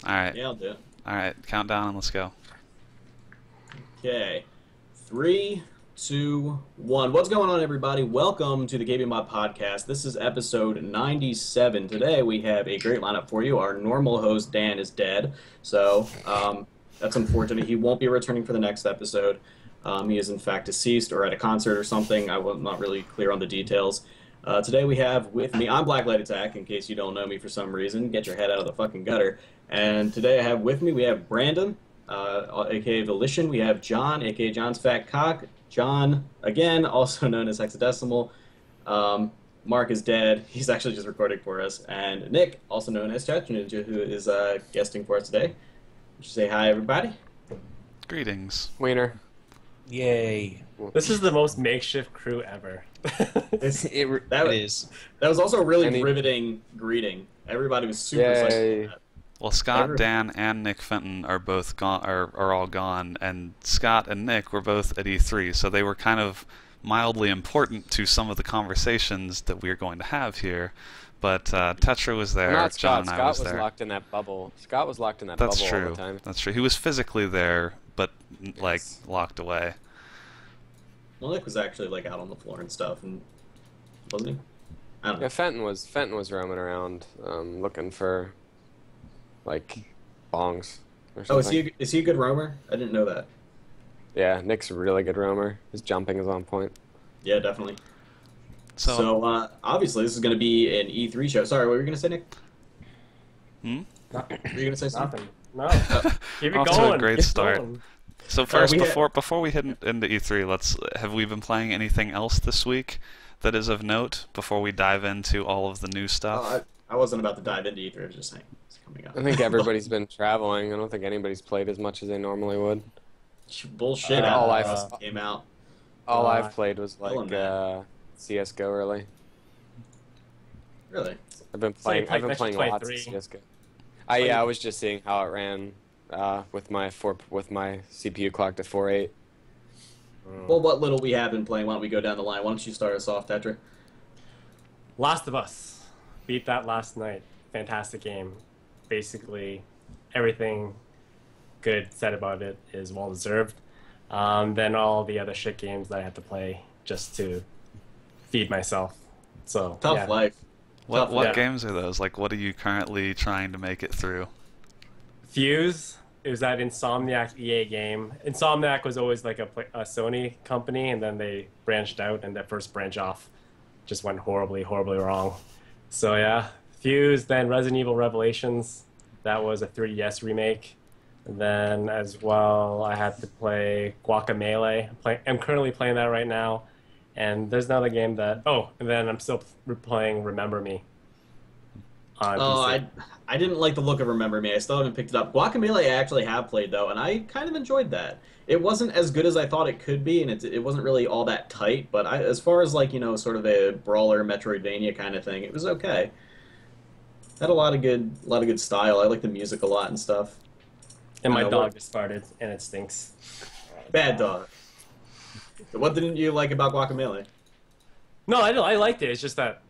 All right. Yeah, I'll do it. All right. Count down and let's go. Okay. 3, 2, 1. What's going on, everybody? Welcome to the KBMOD podcast. This is episode 97. Today we have a great lineup for you. Our normal host, Dan, is dead, so that's unfortunate. He won't be returning for the next episode. He is, in fact, deceased or at a concert or something. I'm not really clear on the details. Today we have with me, I'm Blackliteattack, in case you don't know me for some reason. Get your head out of the fucking gutter. And today I have with me, we have Brandon, a.k.a. Volition. We have John, a.k.a. John's Fat Cock. John, again, also known as Hexidecimal. Mark is dead. He's actually just recording for us. And Nick, also known as Tetraninja, who is guesting for us today. Would you say hi, everybody? Greetings. Wiener. Yay. This is the most makeshift crew ever. It is. That was also a really riveting greeting. Everybody was super excited for that. Well, Scott, Dan, and Nick Fenton are both gone. Are all gone, and Scott and Nick were both at E3, so they were kind of mildly important to some of the conversations that we are going to have here. But Tetra was there. Not John Scott. and I was Scott was there. locked in that bubble. Scott was locked in that That's bubble true. all the time. That's true. He was physically there, but like Yes. locked away. Well, Nick was actually like out on the floor and stuff, and wasn't he? I don't know. Yeah, Fenton was roaming around looking for like bongs or Oh, something. is he a good roamer? I didn't know that. Yeah, Nick's a really good roamer. His jumping is on point. Yeah, definitely. So, So obviously this is going to be an E3 show. Sorry, what were you going to say, Nick? hmm? Were you going to say something? Nothing. No. Keep it Off to a going. great Keep start. going. So first, we before we hit into E3, have we been playing anything else this week that is of note before we dive into all of the new stuff? I wasn't about to dive into E3. I was just saying it's coming up. I think everybody's been traveling. I don't think anybody's played as much as they normally would. Bullshit. All Came out. All I've played was Kill 'em, like CS:GO really. Really? I've been So you playing. I've been played playing lots of 23. CS:GO. I was just seeing how it ran with my CPU clocked at 4.8. Well, what little we have been playing, why don't we go down the line? Why don't you start us off, Tetra? Last of Us. Beat that last night. Fantastic game. Basically, everything good said about it is well deserved. Then all the other shit games that I had to play just to feed myself. So Tough yeah. life. What yeah. games are those? Like, what are you currently trying to make it through? Fuse. It was that Insomniac EA game. Insomniac was always like a Sony company, and then they branched out, and that first branch off just went horribly, horribly wrong. So yeah, Fuse, then Resident Evil Revelations. That was a 3DS remake. And then as well, I had to play Guacamelee. I'm currently playing that right now. And there's another game that... Oh, and then I'm still playing Remember Me. On PC. I didn't like the look of Remember Me. I still haven't picked it up. Guacamelee I actually have played, though, and I kind of enjoyed that. It wasn't as good as I thought it could be, and it wasn't really all that tight, but as far as, like, you know, sort of a brawler, Metroidvania kind of thing, it was okay. Had a lot of good style. I like the music a lot and stuff. And my what- dog just farted, and it stinks. Bad dog. What didn't you like about Guacamelee? No, I liked it. It's just that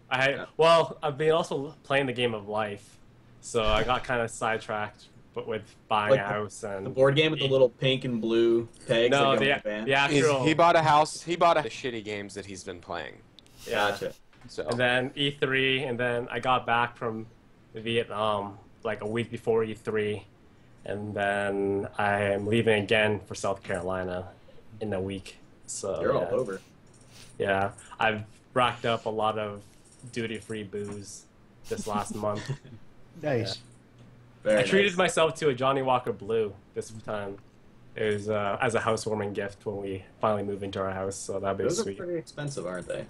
I've been also playing the game of life, so I got kind of sidetracked, but with buying Like a house and The board game with the little pink and blue pegs no, that go the, in the band? the actual. He bought a house. He bought the shitty games that he's been playing. yeah. Gotcha. So And then E3, and then I got back from Vietnam like a week before E3, and then I am leaving again for South Carolina in a week. So You're yeah. all over. Yeah, I've racked up a lot of duty-free booze this last month. Nice. Very I treated nice. myself to a Johnny Walker Blue this time. It was as a housewarming gift when we finally move into our house, so that'd be Those are sweet. pretty expensive, aren't they?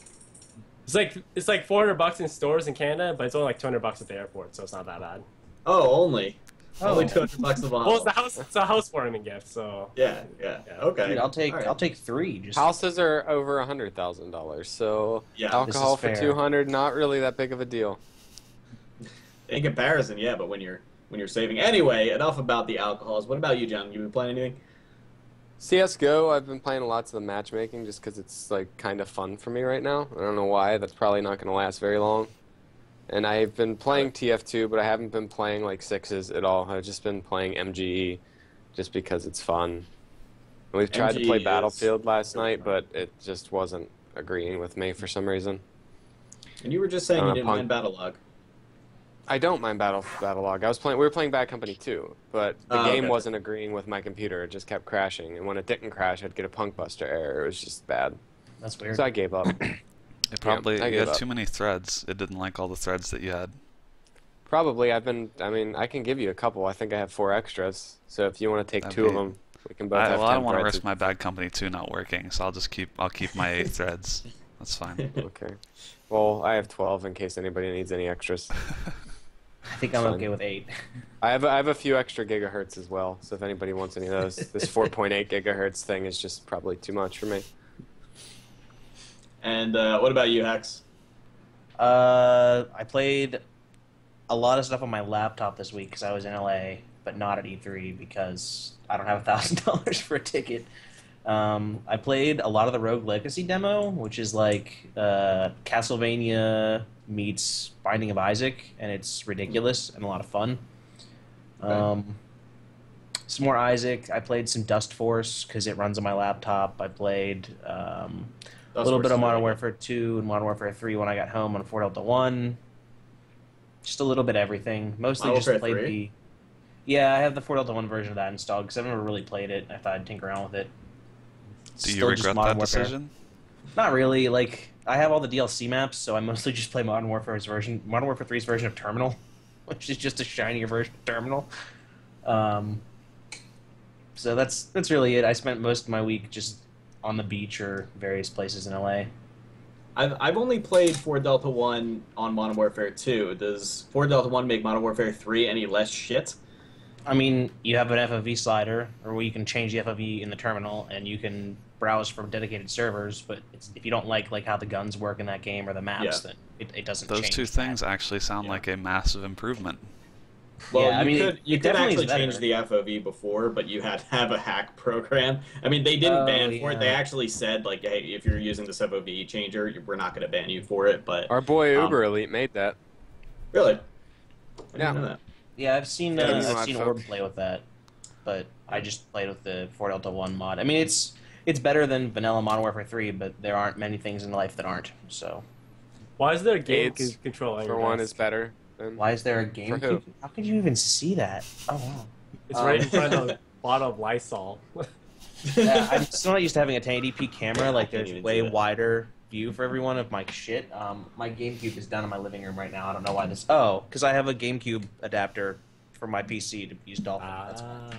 It's like $400 in stores in Canada, but it's only like $200 at the airport, so it's not that bad. Oh, only. Oh. Only $200 a bottle. Well, it's a housewarming gift, so Yeah. Yeah. Okay. Dude, All right. I'll take 3. Just houses are over $100,000. So Yeah. alcohol for fair. 200, not really that big of a deal. In comparison, yeah, but when you're saving. Anyway, enough about the alcohols. What about you, John? You been playing anything? CS:GO, I've been playing lots of the matchmaking just because it's like kind of fun for me right now. I don't know why. That's probably not going to last very long. And I've been playing TF2, but I haven't been playing like 6s at all. I've just been playing MGE just because it's fun. And we've tried to play Battlefield last night, but it just wasn't agreeing with me for some reason. And you were just saying you didn't mind Battlelog. I don't mind Battlelog. We were playing Bad Company 2, but the game wasn't agreeing with my computer. It just kept crashing, and when it didn't crash, I'd get a Punk Buster error. It was just bad. That's weird. So I gave up. It probably you had too many threads. It didn't like all the threads that you had. Probably. I mean, I can give you a couple. I think I have 4 extras. So if you want to take 2 of them, we can both have 10 I don't want to threads. risk my Bad Company 2 not working, so I'll keep my 8 threads. That's fine. Okay. Well, I have 12 in case anybody needs any extras. I think I'm okay with 8. I have a few extra gigahertz as well. So if anybody wants any of those, this 4.8 gigahertz thing is just probably too much for me. And what about you, Hex? I played a lot of stuff on my laptop this week because I was in LA, but not at E3 because I don't have $1,000 for a ticket. I played a lot of the Rogue Legacy demo, which is like Castlevania meets Binding of Isaac, and it's ridiculous and a lot of fun. Some more Isaac. I played some Dust Force because it runs on my laptop. I played a little bit of Modern Warfare 2 and Modern Warfare 3 when I got home on 4 Delta 1. Just a little bit of everything. Mostly just played 3? the... Yeah, I have the 4 Delta 1 version of that installed because I've never really played it. I thought I'd tinker around with it. Do you regret that decision? Not really. Like, I have all the DLC maps, so I mostly just play Modern Warfare 3's version of Terminal, which is just a shinier version of Terminal. So that's really it. I spent most of my week just on the beach or various places in LA. I've only played 4 Delta 1 on Modern Warfare 2. Does 4 Delta 1 make Modern Warfare 3 any less shit? I mean, you have an FOV slider, or where you can change the FOV in the terminal, and you can browse from dedicated servers, but if you don't like how the guns work in that game or the maps, then it doesn't change. Those two things actually sound like a massive improvement. Well, yeah, you could actually change the FOV before, but you had to have a hack program. I mean, they didn't ban for it. They actually said, like, hey, if you're using this FOV changer, we're not going to ban you for it. But our boy Uber Elite made that. Really? I didn't know that. Yeah, I've seen Orb play with that, but I just played with the 4 Delta 1 mod. I mean, it's better than vanilla Modern Warfare 3, but there aren't many things in life that aren't. So, why is there a game control? For one, is better. Why is there a game? How could you even see that? Oh wow! It's right in front of the bottle of Lysol. Yeah, I'm still not used to having a 1080p camera. Like, there's way wider view for everyone of my shit. My GameCube is down in my living room right now. I don't know why this. Oh, because I have a GameCube adapter for my PC to use Dolphin. That's why.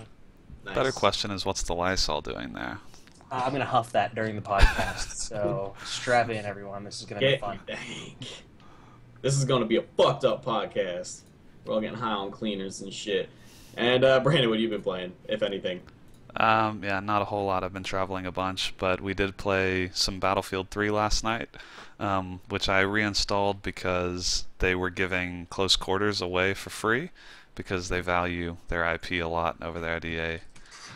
Nice. Better question is, what's the Lysol doing there? I'm gonna huff that during the podcast. So strap in, everyone. This is gonna be fun. This is going to be a fucked up podcast. We're all getting high on cleaners and shit. And Brandon, what have you been playing, if anything? Yeah, not a whole lot. I've been traveling a bunch, but we did play some Battlefield 3 last night, which I reinstalled because they were giving Close Quarters away for free because they value their IP a lot over there at EA.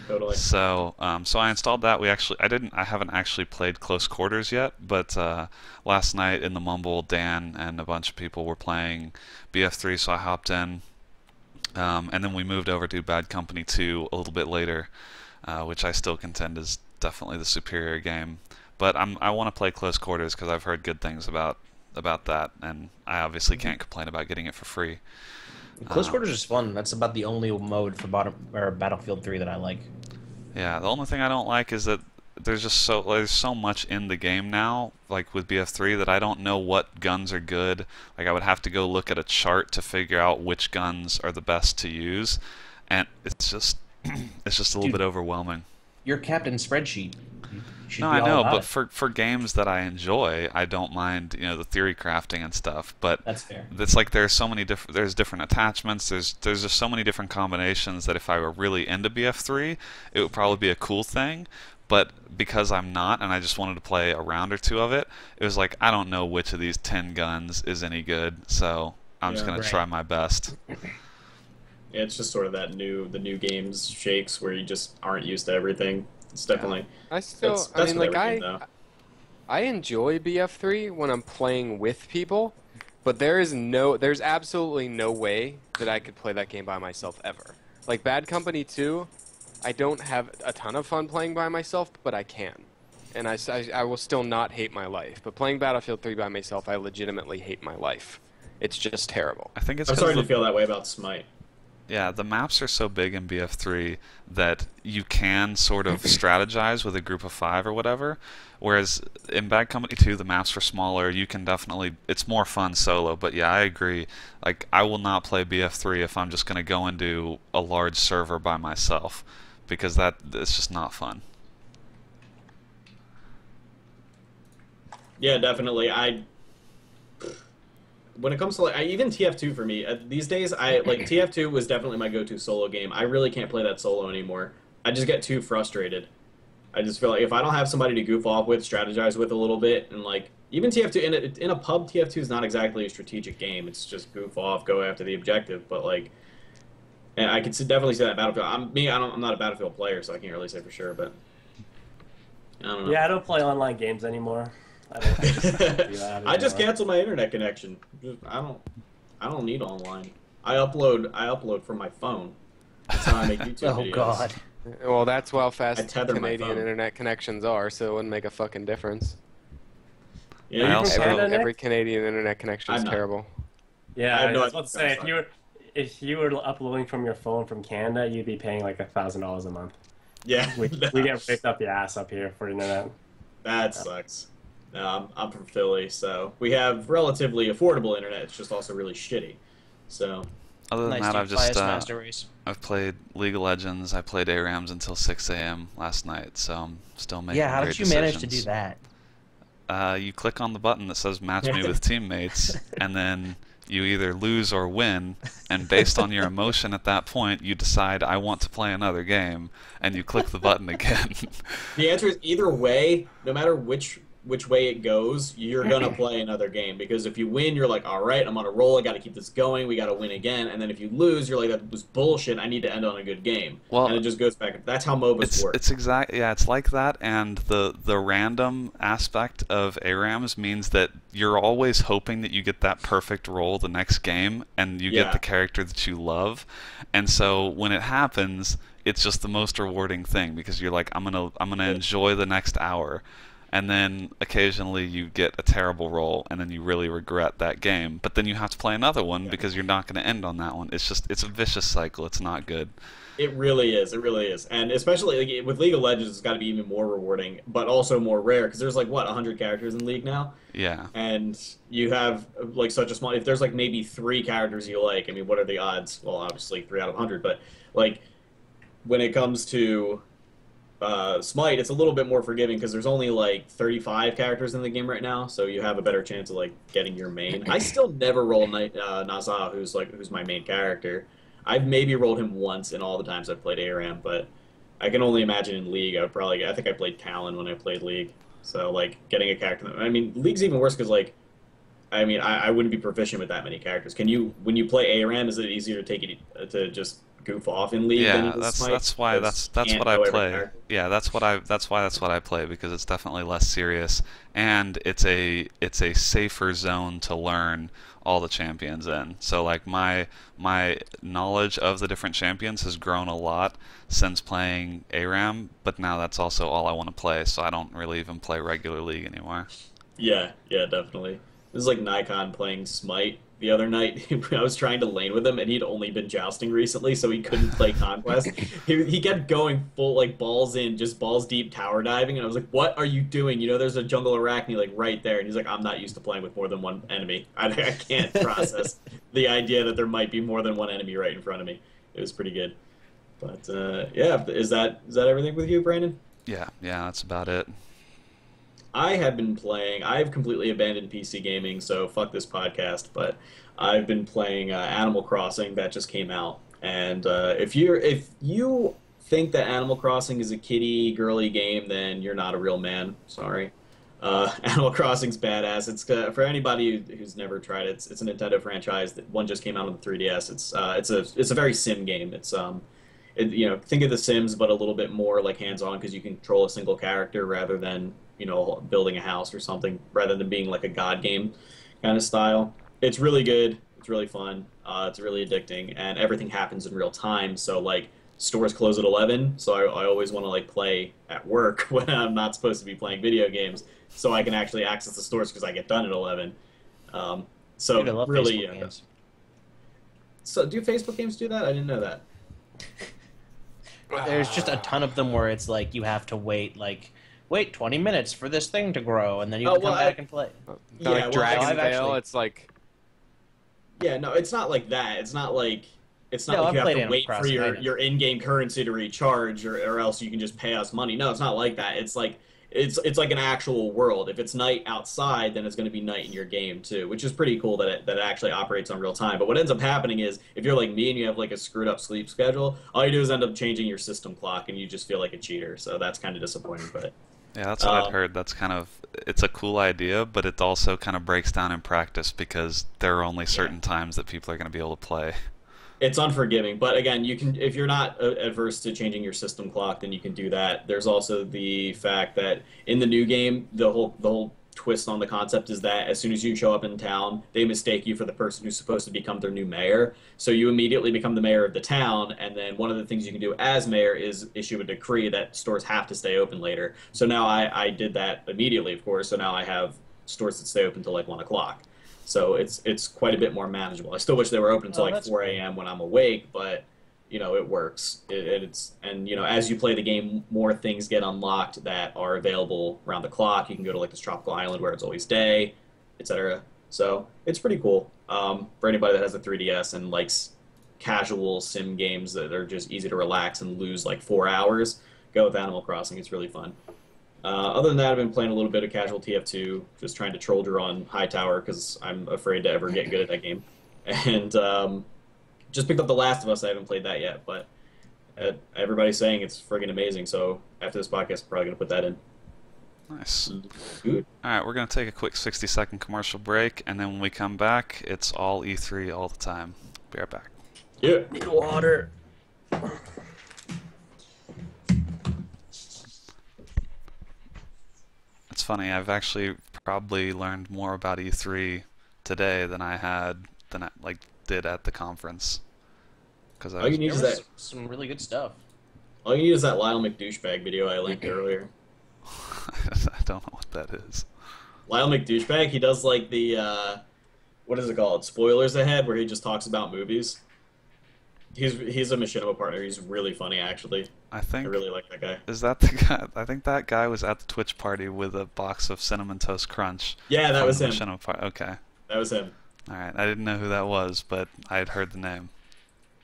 Totally. So I installed that. I haven't actually played Close Quarters yet, but last night in the Mumble, Dan and a bunch of people were playing BF3, so I hopped in, and then we moved over to Bad Company 2 a little bit later, which I still contend is definitely the superior game. But I want to play Close Quarters because I've heard good things about that, and I obviously can't complain about getting it for free. Close Quarters is fun. That's about the only mode for Battlefield 3 that I like. Yeah, the only thing I don't like is that there's so much in the game now, like with BF3, that I don't know what guns are good. Like, I would have to go look at a chart to figure out which guns are the best to use, and it's just a little bit overwhelming. Your captain spreadsheet. No, I know, but for games that I enjoy, I don't mind, the theory crafting and stuff. But that's fair. It's like there's so many there's different attachments. There's just so many different combinations that if I were really into BF3, it would probably be a cool thing. But because I'm not, and I just wanted to play a round or two of it, it was like, I don't know which of these 10 guns is any good, so I'm just gonna try my best. Yeah, it's just sort of the new games shakes where you just aren't used to everything. It's definitely. Yeah. I enjoy BF3 when I'm playing with people, But there's absolutely no way that I could play that game by myself ever. Like Bad Company 2, I don't have a ton of fun playing by myself, but I can. And I will still not hate my life. But playing Battlefield 3 by myself, I legitimately hate my life. It's just terrible. I think it's I'm starting to feel that way about Smite. Yeah, the maps are so big in BF3 that you can sort of strategize with a group of 5 or whatever, whereas in Bad Company 2 the maps are smaller, you can definitely, it's more fun solo, but yeah, I agree. Like, I will not play BF3 if I'm just going to go and do a large server by myself, because it's just not fun. Yeah, definitely. When it comes to even TF2 for me these days, TF2 was definitely my go-to solo game. I really can't play that solo anymore. I just get too frustrated. I just feel like if I don't have somebody to goof off with, strategize with a little bit, and like even TF2 in a pub, TF2 is not exactly a strategic game. It's just goof off, go after the objective. But like, and I could definitely see that Battlefield. I'm not a Battlefield player, so I can't really say for sure. But I don't know. Yeah, I don't play online games anymore. I just canceled my internet connection. I don't need online. I upload from my phone. That's how I make YouTube videos. Oh God. Well, that's how fast tether my Canadian phone. internet connections are, so it wouldn't make a fucking difference. Yeah, I you also- can- Canada, Nick? Every Canadian internet connection is I'm not. terrible. Yeah, I have I no was idea. about to say if you were uploading from your phone from Canada, you'd be paying like $1,000 a month. yeah. We get ripped up the ass up here for internet. That sucks. No, I'm from Philly, so we have relatively affordable internet. It's just also really shitty. So Other than Nice that, to I've play just as Master Race. I've played League of Legends. I played ARAMs until 6 a.m. last night, so I'm still making Yeah, how great did you manage to do decisions. that? You click on the button that says match me with teammates, and then you either lose or win, and based on your emotion at that point, you decide, I want to play another game, and you click the button again. the answer is either way, no matter which way it goes, you're gonna play another game, because if you win, you're like, all right, I'm on a roll, I got to keep this going, we got to win again, and then if you lose, you're like, that was bullshit, I need to end on a good game. Well, and it just goes back. That's how MOBAs work. It's like that, and the random aspect of ARAMs means that you're always hoping that you get that perfect roll the next game, and you get Yeah. the character that you love, and so when it happens, it's just the most rewarding thing, because you're like, I'm gonna enjoy the next hour. And then occasionally you get a terrible roll, and then you really regret that game. But then you have to play another one because you're not going to end on that one. It's a vicious cycle. It's not good. It really is. It really is. And especially like, with League of Legends, it's got to be even more rewarding, but also more rare, because there's like, what, 100 characters in League now? Yeah. And you have like such a small, if there's like maybe 3 characters you like, I mean, what are the odds? Well, obviously 3 out of 100, but like when it comes to Smite, it's a little bit more forgiving because there's only like 35 characters in the game right now, so you have a better chance of like getting your main. I still never roll Nazah, who's my main character. I've maybe rolled him once in all the times I've played ARAM, but I can only imagine in League I think I played Talon when I played League. So like getting a character, I mean, League's even worse because like, I mean, I wouldn't be proficient with that many characters. When you play ARAM, is it easier to take it to just goof off in League? Yeah, than that's Smite? that's why Because that's you can't what I know every play. character. Yeah, that's what I play, because it's definitely less serious, and it's a safer zone to learn all the champions in. So like my knowledge of the different champions has grown a lot since playing ARAM, but now that's also all I want to play, so I don't really even play regular League anymore. Yeah, definitely. This is like Nikon playing Smite the other night. I was trying to lane with him, and he'd only been jousting recently, so he couldn't play Conquest. He kept going full, like, balls in, just balls deep tower diving, and I was like, what are you doing? You know, there's a jungle arachne, like, right there. And he's like, I'm not used to playing with more than one enemy. I can't process the idea that there might be more than one enemy right in front of me. It was pretty good. But, yeah, is that everything with you, Brandon? Yeah, that's about it. I have been playing. I've completely abandoned PC gaming, so fuck this podcast. But I've been playing Animal Crossing. That just came out, and if you think that Animal Crossing is a kiddie girly game, then you're not a real man. Sorry. Animal Crossing's badass. It's for anybody who's never tried it. It's a Nintendo franchise. One just came out on the 3DS. It's a very sim game. It's think of The Sims, but a little bit more like hands-on, because you can control a single character rather than building a house or something, rather than being like a god game kind of style. It's really good. It's really fun. It's really addicting, and everything happens in real time. So like stores close at 11, so I always want to like play at work when I'm not supposed to be playing video games, so I can actually access the stores because I get done at 11. So Dude, I love really, Facebook games. So do Facebook games do that? I didn't know that. There's just a ton of them where it's like you have to wait 20 minutes for this thing to grow, and then you can come back and play. Yeah, Like well, Dragon I've Tail, actually- it's like Yeah, no, it's not like that. It's not like No, you I've have played to Animal wait for Crossing, I know. your in-game currency to recharge, or else you can just pay us money. No, it's not like that. It's like it's like an actual world. If it's night outside, then it's going to be night in your game too, which is pretty cool that it actually operates on real time. But what ends up happening is if you're like me and you have like a screwed up sleep schedule, all you do is end up changing your system clock, and you just feel like a cheater. So that's kind of disappointing. But Yeah, that's what I've heard. That's kind of, it's a cool idea, but it also kind of breaks down in practice because there are only certain times that people are going to be able to play. it's unforgiving. But again, you can, if you're not adverse to changing your system clock, then you can do that. There's also the fact that in the new game, the whole twist on the concept is that as soon as you show up in town, they mistake you for the person who's supposed to become their new mayor. So you immediately become the mayor of the town, and then one of the things you can do as mayor is issue a decree that stores have to stay open later. So now I did that immediately, of course, so now I have stores that stay open till like 1 o'clock. So it's quite a bit more manageable. I still wish they were open until like 4 a.m. when I'm awake, but you know, it works. And you know, as you play the game, more things get unlocked that are available around the clock. You can go to like this tropical island where it's always day, etc. So it's pretty cool for anybody that has a 3DS and likes casual sim games that are just easy to relax and lose like 4 hours. Go with Animal Crossing. It's really fun. Other than that, I've been playing a little bit of casual TF2, just trying to troll her on Hightower because I'm afraid to ever get good at that game. And just picked up The Last of Us. I haven't played that yet, but everybody's saying it's friggin' amazing. So after this podcast, I'm probably going to put that in. Nice. Good. Alright, we're going to take a quick 60-second commercial break, and then when we come back, it's all E3 all the time. Be right back. Yeah. Need water. It's funny, I've actually probably learned more about E3 today than I did at the conference. Because All you need There is was that. some really good stuff. All you need is that Lyle McDouchebag video I linked earlier. I don't know what that is. Lyle McDouchebag, he does like the what is it called? Spoilers ahead, where he just talks about movies. He's a Machinima partner. He's really funny, actually. I I think really like that guy. is that the guy? I think that guy was at the Twitch party with a box of Cinnamon Toast Crunch. Yeah, that from was the him. Machinima okay. That was him. All right. I didn't know who that was, but I had heard the name.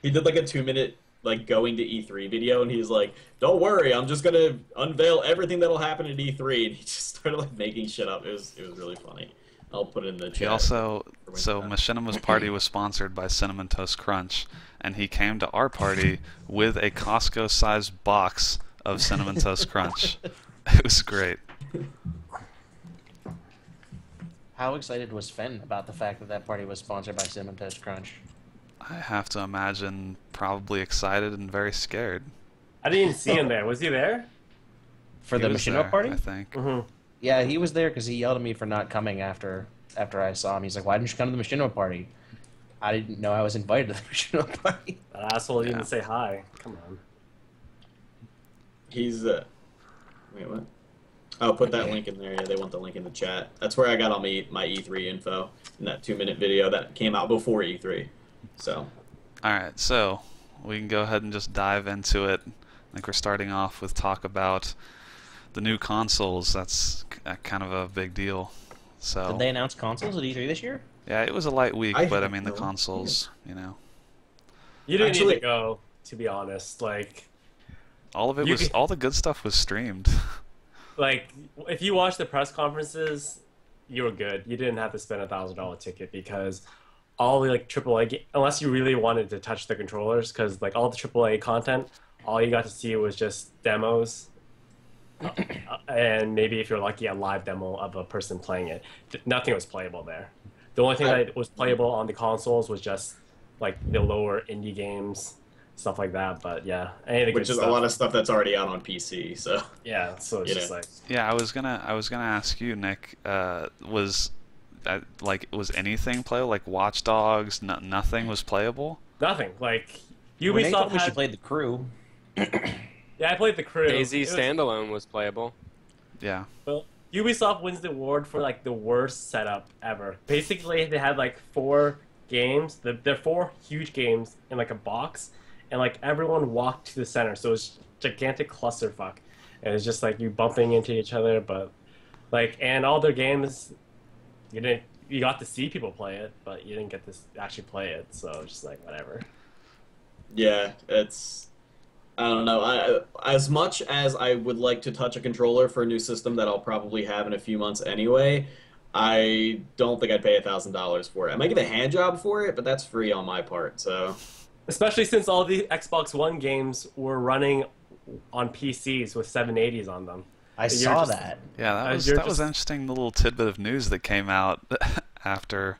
He did like a 2-minute like going to E3 video, and he's like, "Don't worry, I'm just gonna unveil everything that'll happen at E3," and he just started like making shit up. It was really funny. I'll put it in the chat. He also, for when so it's Machinima's party was sponsored by Cinnamon Toast Crunch, and he came to our party with a Costco-sized box of Cinnamon Toast Crunch. It was great. How excited was Fenn about the fact that that party was sponsored by Cinnamon Toast Crunch? I have to imagine probably excited and very scared. I didn't even see him there. Was he there? For He the was Machinima there, party? I think. Mm-hmm. Yeah, he was there because he yelled at me for not coming after I saw him. He's like, "Why didn't you come to the Machinima party?" I didn't know I was invited to the Machinima party. That asshole Yeah. didn't say hi. Come on. He's wait, what? I'll put that link in there. Yeah, they want the link in the chat. That's where I got all my E3 info in that 2-minute video that came out before E3. So, Alright, so we can go ahead and just dive into it. I think we're starting off with talk about the new consoles. That's kind of a big deal. So Did they announce consoles at E3 this year? yeah, it was a light week, I but I think mean the so. consoles, you know, You didn't need Actually- to go, to be honest. all of it was all the good stuff was streamed. Like, if you watch the press conferences, you were good. You didn't have to spend $1,000 ticket because all the like AAA, unless you really wanted to touch the controllers, because like all the AAA content, all you got to see was just demos, and maybe if you're lucky, a live demo of a person playing it. Nothing was playable there. The only thing that was playable on the consoles was just like the lower indie games, stuff like that. But yeah, any of the which good is stuff. a lot of stuff that's already out on PC. So, Yeah, so it's You just know. like Yeah, I was gonna ask you, Nick, was like, was anything playable? Like Watch Dogs, nothing was playable. Nothing. Like Well, Nate Ubisoft told me she had. played The Crew. Yeah, I played The Crew. Daisy It was- standalone was playable. Yeah. Well, Ubisoft wins the award for like the worst setup ever. Basically, they had like 4 games. They're 4 huge games in like a box, and like everyone walked to the center, so it's gigantic clusterfuck. And it's just like you bumping into each other, but like, and all their games, you got to see people play it, but you didn't get to actually play it. So it's just like whatever. Yeah, I don't know. As much as I would like to touch a controller for a new system that I'll probably have in a few months anyway, I don't think I'd pay $1,000 for it. I might get a hand job for it, but that's free on my part. So, Especially since all the Xbox One games were running on PCs with 780s on them. I You're saw just- that. Yeah, that was you're an just- interesting little tidbit of news that came out after.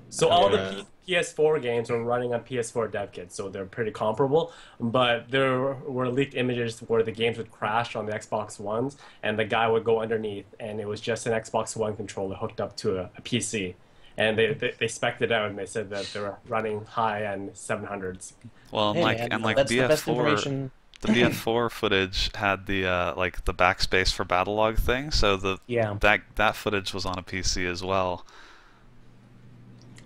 So all Yeah. the PS4 games were running on PS4 dev kits, so they're pretty comparable. But there were leaked images where the games would crash on the Xbox Ones, and the guy would go underneath, and it was just an Xbox One controller hooked up to a PC. And they spec'd it out, and they said that they were running high-end 700s. Well, Hey, like man, and like that's the best BF4, information. the BF4 footage had the like the backspace for battle log thing, so Yeah. that footage was on a PC as well.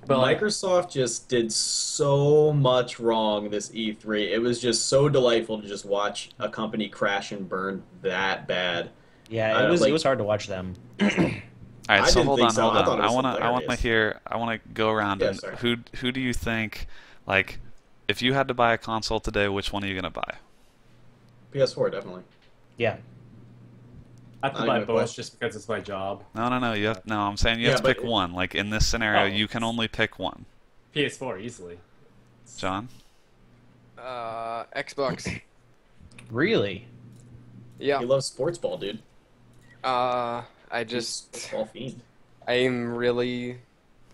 But like, Microsoft just did so much wrong this E3. It was just so delightful to just watch a company crash and burn that bad. Yeah, it was like- it was hard to watch them. All right, I so didn't hold think on, so. hold I on. thought it was I want to hilarious. I want to go around Yeah, and sorry. who do you think, like, if you had to buy a console today, which one are you gonna buy? PS4, definitely. Yeah. I have to Not buy even a both question. just because it's my job. No. You have no. I'm saying you Yeah, have to pick but- one. Like in this scenario, Oh. you can only pick one. PS4 easily. John. Xbox. Really? Yeah. He loves sports ball, dude. I He's just a sports ball fiend. I'm really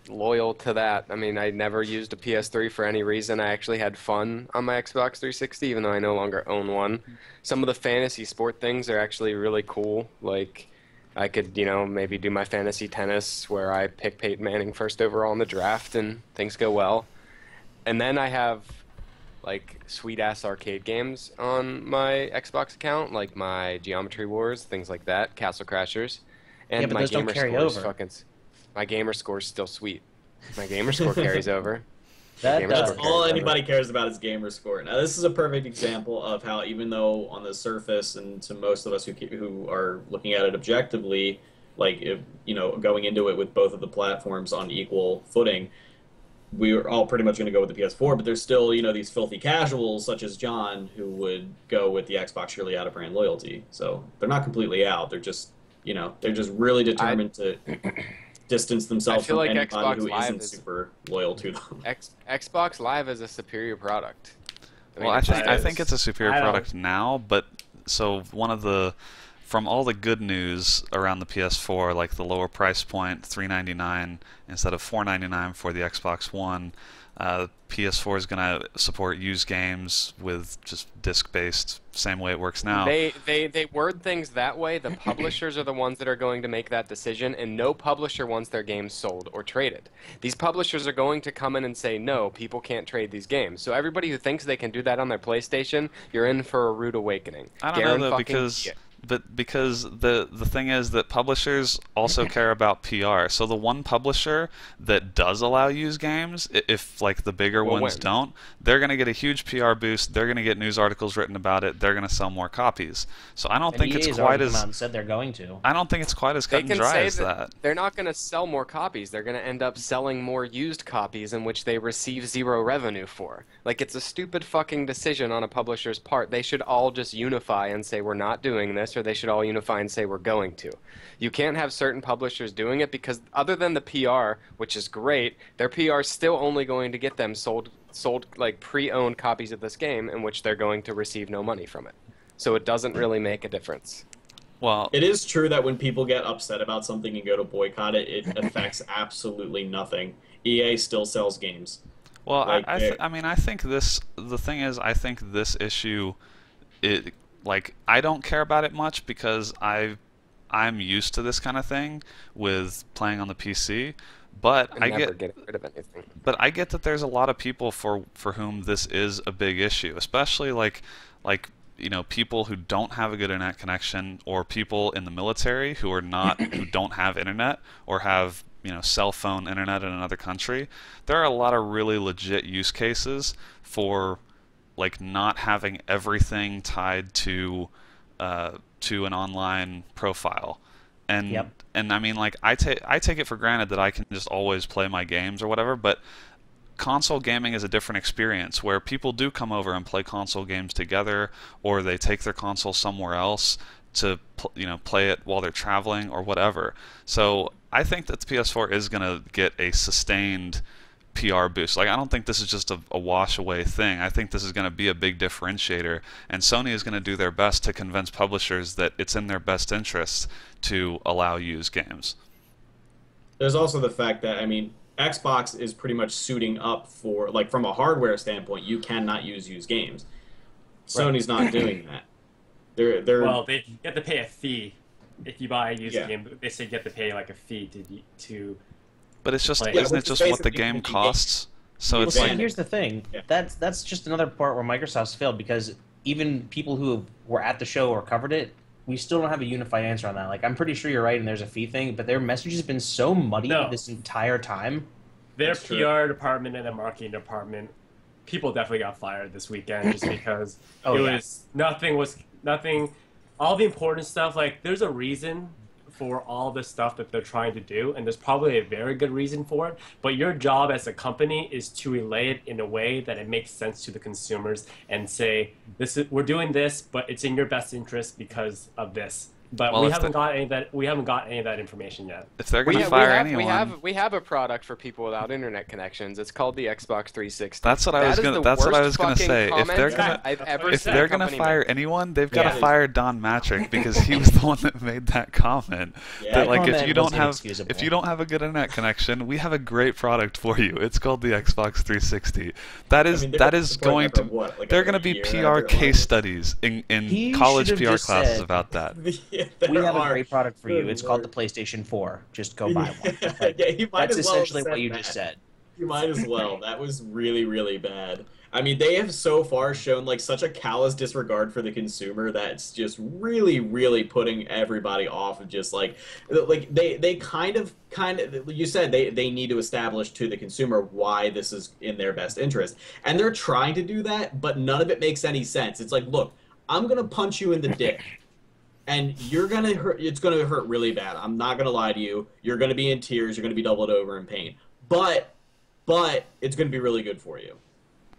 loyal to that. I mean, I never used a PS3 for any reason. I actually had fun on my Xbox 360, even though I no longer own one. Some of the fantasy sport things are actually really cool. Like, I could, maybe do my fantasy tennis where I pick Peyton Manning first overall in the draft and things go well. And then I have, like, sweet-ass arcade games on my Xbox account, like my Geometry Wars, things like that, Castle Crashers. And Yeah, but my those don't gamer carry score is over. my gamer score is still sweet. My gamer score carries over. That Gamer That's score all carries anybody cares about is gamer score. Now, this is a perfect example of how, even though on the surface, and to most of us who are looking at it objectively, like if, going into it with both of the platforms on equal footing, we're all pretty much going to go with the PS4. But there's still, these filthy casuals such as John who would go with the Xbox purely out of brand loyalty. So they're not completely out. They're just, they're just really determined to distance themselves I feel from like anybody Xbox who Live isn't is- super loyal to them. Xbox Live is a superior product. Well, I think it's a superior I don't- product now, but so from all the good news around the PS4, like the lower price point, $399 instead of $499 for the Xbox One, PS4 is going to support used games with just disc-based, same way it works now. They word things that way. The publishers are the ones that are going to make that decision, and no publisher wants their games sold or traded. These publishers are going to come in and say, no, people can't trade these games. So everybody who thinks they can do that on their PlayStation, you're in for a rude awakening. I don't know though, Guarantee- because the thing is that publishers also care about PR. So the one publisher that does allow used games, if like the bigger Will ones win. don't, they're going to get a huge PR boost. They're going to get news articles written about it. They're going to sell more copies. So I don't And think EA's it's already quite come out as and said they're going to. I don't think it's quite as cut They and can dry say as that. they're not going to sell more copies. They're going to end up selling more used copies in which they receive zero revenue for. Like, it's a stupid fucking decision on a publisher's part. They should all just unify and say we're not doing this, or they should all unify and say we're going to. You can't have certain publishers doing it because other than the PR, which is great, their PR is still only going to get them sold like pre-owned copies of this game in which they're going to receive no money from it. So it doesn't really make a difference. Well, It is true that when people get upset about something and go to boycott it, it affects absolutely nothing. EA still sells games. Well, Like, I mean, I think this. The thing is, I think this issue, I don't care about it much because I'm used to this kind of thing with playing on the PC. But And never getting rid of anything. but I get that there's a lot of people for whom this is a big issue, especially like people who don't have a good internet connection, or people in the military who are not who don't have internet, or have cell phone internet in another country. There are a lot of really legit use cases for like not having everything tied to an online profile. And Yep. and I mean, like, I take it for granted that I can just always play my games or whatever, but console gaming is a different experience where people do come over and play console games together, or they take their console somewhere else to play it while they're traveling or whatever. So I think that the PS4 is going to get a sustained PR boost. Like, I don't think this is just a wash away thing. I think this is going to be a big differentiator, and Sony is going to do their best to convince publishers that it's in their best interest to allow used games. There's also the fact that, I mean, Xbox is pretty much suiting up for, like, from a hardware standpoint, you cannot use used games. Sony's not doing that. They're Well, you have to pay a fee if you buy a used Yeah. game. They say you have to pay like a fee to. But it's just, Yeah, isn't it which just is what the basically game the game. costs? So Well, it's see, like, here's the thing. Yeah. That's just another part where Microsoft's failed, because even people who were at the show or covered it, we still don't have a unified answer on that. Like, I'm pretty sure you're right, and there's a fee thing, but their message has been so muddy No. this entire time. Their That's true. PR department and their marketing department, people definitely got fired this weekend just because Oh, it yeah. was nothing. All the important stuff, like, there's a reason for all the stuff that they're trying to do, and there's probably a very good reason for it. But your job as a company is to relay it in a way that it makes sense to the consumers and say, we're doing this, but it's in your best interest because of this. But Well, we if haven't the- got any of that. We haven't got any of that information yet. if they're We, going to ha- fire we, have, anyone, we have a product for people without internet connections. It's called the Xbox 360. that's what I was That is gonna. the That's what I worst was gonna fucking say. If comment they're gonna I've ever if seen they're a gonna company fire make. anyone, they've got to Yeah. fire Don Matrick, because he was the one that made that comment. Yeah. That, like, if comment you was don't have inexcusable. a good internet connection, we have a great product for you. It's called the Xbox 360. That is I mean, they're that is supporting going after to. what, like They're another going to be year PR after it case launched? studies He in college should have PR just classes said- about that. Yeah, We there have a are. great product for you. Good It's called the Lord. PlayStation 4. Just go buy one. Yeah, you might That's as well have essentially said what you that. just said. You might as well. That was really, really bad. I mean, they have so far shown like such a callous disregard for the consumer that it's just really, really putting everybody off of just like they kind of you said they need to establish to the consumer why this is in their best interest. And they're trying to do that, but none of it makes any sense. It's like, look, I'm gonna punch you in the dick. And you're gonna hurt. It's gonna hurt really bad. I'm not gonna lie to you. You're gonna be in tears. You're gonna be doubled over in pain. But it's gonna be really good for you.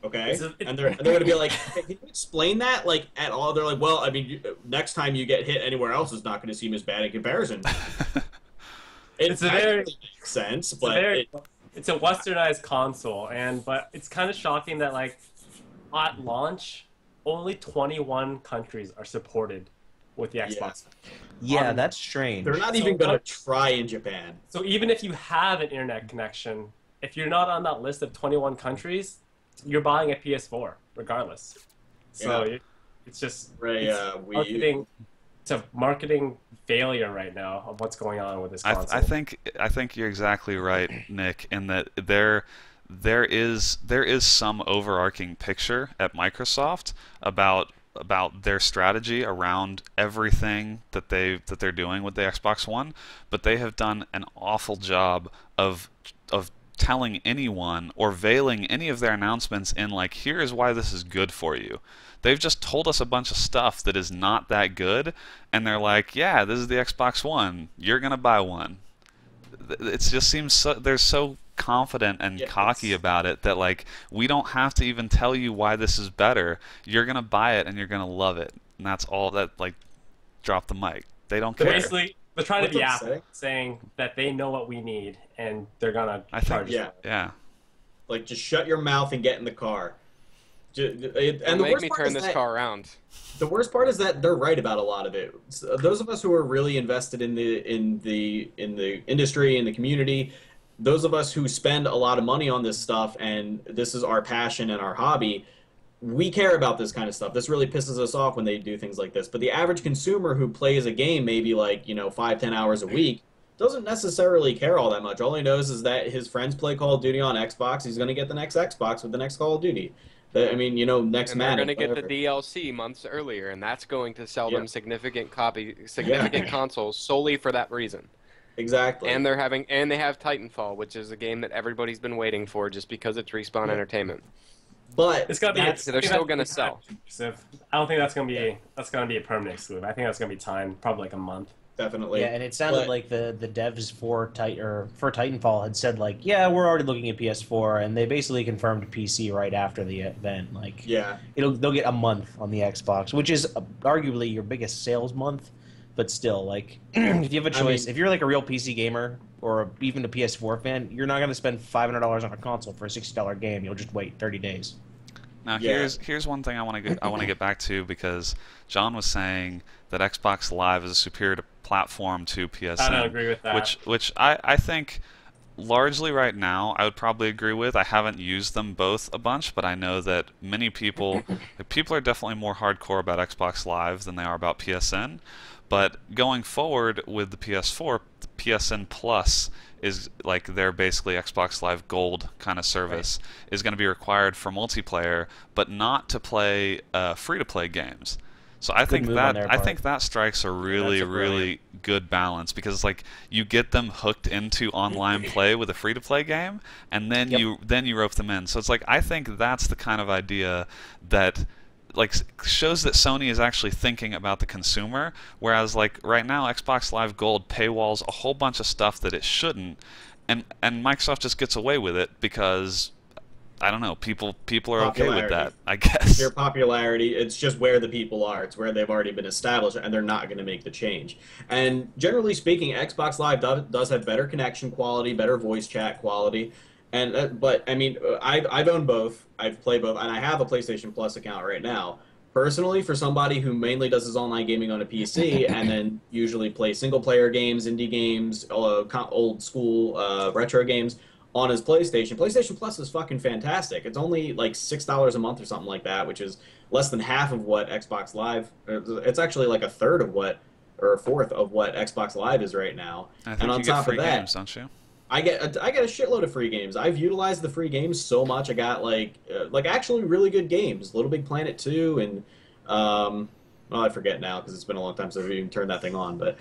Okay? And they're gonna be like, hey, can you explain that like at all? They're like, well, I mean, next time you get hit anywhere else is not gonna seem as bad in comparison. It's a very- makes sense, It's but it's a westernized console, but it's kind of shocking that, like, at launch, only 21 countries are supported with the Xbox. Yeah, that's strange. they're not So even gonna what- try in Japan. So even if you have an internet connection, if you're not on that list of 21 countries, you're buying a PS4 regardless. So Yeah. it's just Right? it's a marketing failure right now of what's going on with this console. I think you're exactly right, Nick, in that there is some overarching picture at Microsoft about their strategy around everything that they're doing with the Xbox One, but they have done an awful job of telling anyone or veiling any of their announcements in like, here is why this is good for you. They've just told us a bunch of stuff that is not that good, and they're like, yeah, this is the Xbox One. You're gonna buy one. It just seems they're so confident and cocky about it that like, we don't have to even tell you why this is better. You're gonna buy it and you're gonna love it, and that's all. That, like, drop the mic. They don't So care. basically, they're trying to What's be up, Apple, Say? saying that they know what we need and they're gonna I think charge us. Yeah. Yeah. Like, just shut your mouth and get in the car. And Don't the make worst me part turn is this that, car around. The worst part is that they're right about a lot of it. Those of us who are really invested in the industry, in the community, those of us who spend a lot of money on this stuff, and this is our passion and our hobby, we care about this kind of stuff. This really pisses us off when they do things like this. But the average consumer who plays a game maybe like 5-10 hours a week, doesn't necessarily care all that much. All he knows is that his friends play Call of Duty on Xbox. He's going to get the next Xbox with the next Call of Duty. I mean, you know, next And they're Madden. going to get the whatever. DLC months earlier, and that's going to sell Yeah. them significant consoles solely for that reason. Exactly. And they have Titanfall, which is a game that everybone's been waiting for just because it's Respawn Entertainment. But It's gonna be. They're still going to sell. I don't think that's gonna be a permanent exclusive. I think that's gonna be timed, probably like a month. definitely. Yeah, and it sounded like the devs for Titanfall had said like, yeah, we're already looking at PS4, and they basically confirmed PC right after the event. Like, Yeah. they'll get a month on the Xbox, which is arguably your biggest sales month. But still, like, if you have a choice, if you're like a real PC gamer or even a PS4 fan, you're not going to spend $500 on a console for a $60 game. You'll just wait 30 days. Now Yeah. here's one thing I want to get back to, because John was saying that Xbox Live is a superior platform to PSN. I don't agree with that. Which I think largely right now I would probably agree with. I haven't used them both a bunch, but I know that many people are definitely more hardcore about Xbox Live than they are about PSN. But going forward with the PS4, PSN Plus is like their basically Xbox Live Gold kind of service is going to be required for multiplayer, but not to play free-to-play games. So I think that strikes a really good balance, because like you get them hooked into online play with a free-to-play game, and then you rope them in. So it's like, I think that's the kind of idea that like shows that Sony is actually thinking about the consumer, whereas like right now Xbox Live Gold paywalls a whole bunch of stuff that it shouldn't, and Microsoft just gets away with it because I don't know, people are okay with that, I guess. Their popularity, it's just where the people are. It's where they've already been established, and they're not going to make the change. And generally speaking, Xbox Live does have better connection quality, better voice chat quality. And but I mean, I've owned both. I've played both, and I have a PlayStation Plus account right now. Personally, for somebody who mainly does his online gaming on a PC and then usually plays single-player games, indie games, old school retro games on his PlayStation, PlayStation Plus is fucking fantastic. It's only like $6 a month or something like that, which is less than half of what Xbox Live. It's actually like a third of what, or a fourth of what Xbox Live is right now. I think and on you get top free of that, games, don't you? I get a shitload of free games. I've utilized the free games so much. I got like actually really good games. Little Big Planet 2 and well, I forget now because it's been a long time since I've even turned that thing on. But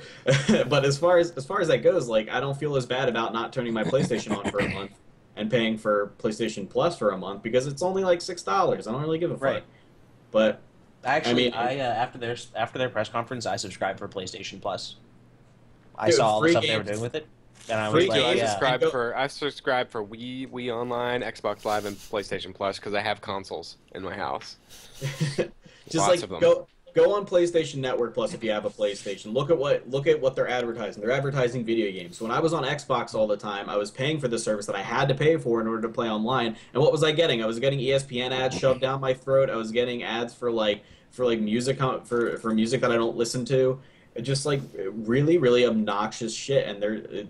but as far as that goes, like I don't feel as bad about not turning my PlayStation on for a month and paying for PlayStation Plus for a month, because it's only like $6. I don't really give a fuck. Right. But Actually, I mean, after their press conference, I subscribed for PlayStation Plus. I Dude, saw all the free stuff they were games. doing with it, and I Free was like, games. yeah. I subscribe for Wii Online, Xbox Live, and PlayStation Plus because I have consoles in my house. just Lots like of them. go on PlayStation Network Plus if you have a PlayStation. Look at what they're advertising. They're advertising video games. When I was on Xbox all the time, I was paying for the service that I had to pay for in order to play online. And what was I getting? I was getting ESPN ads shoved down my throat. I was getting ads for music for music that I don't listen to. Just like really obnoxious shit, and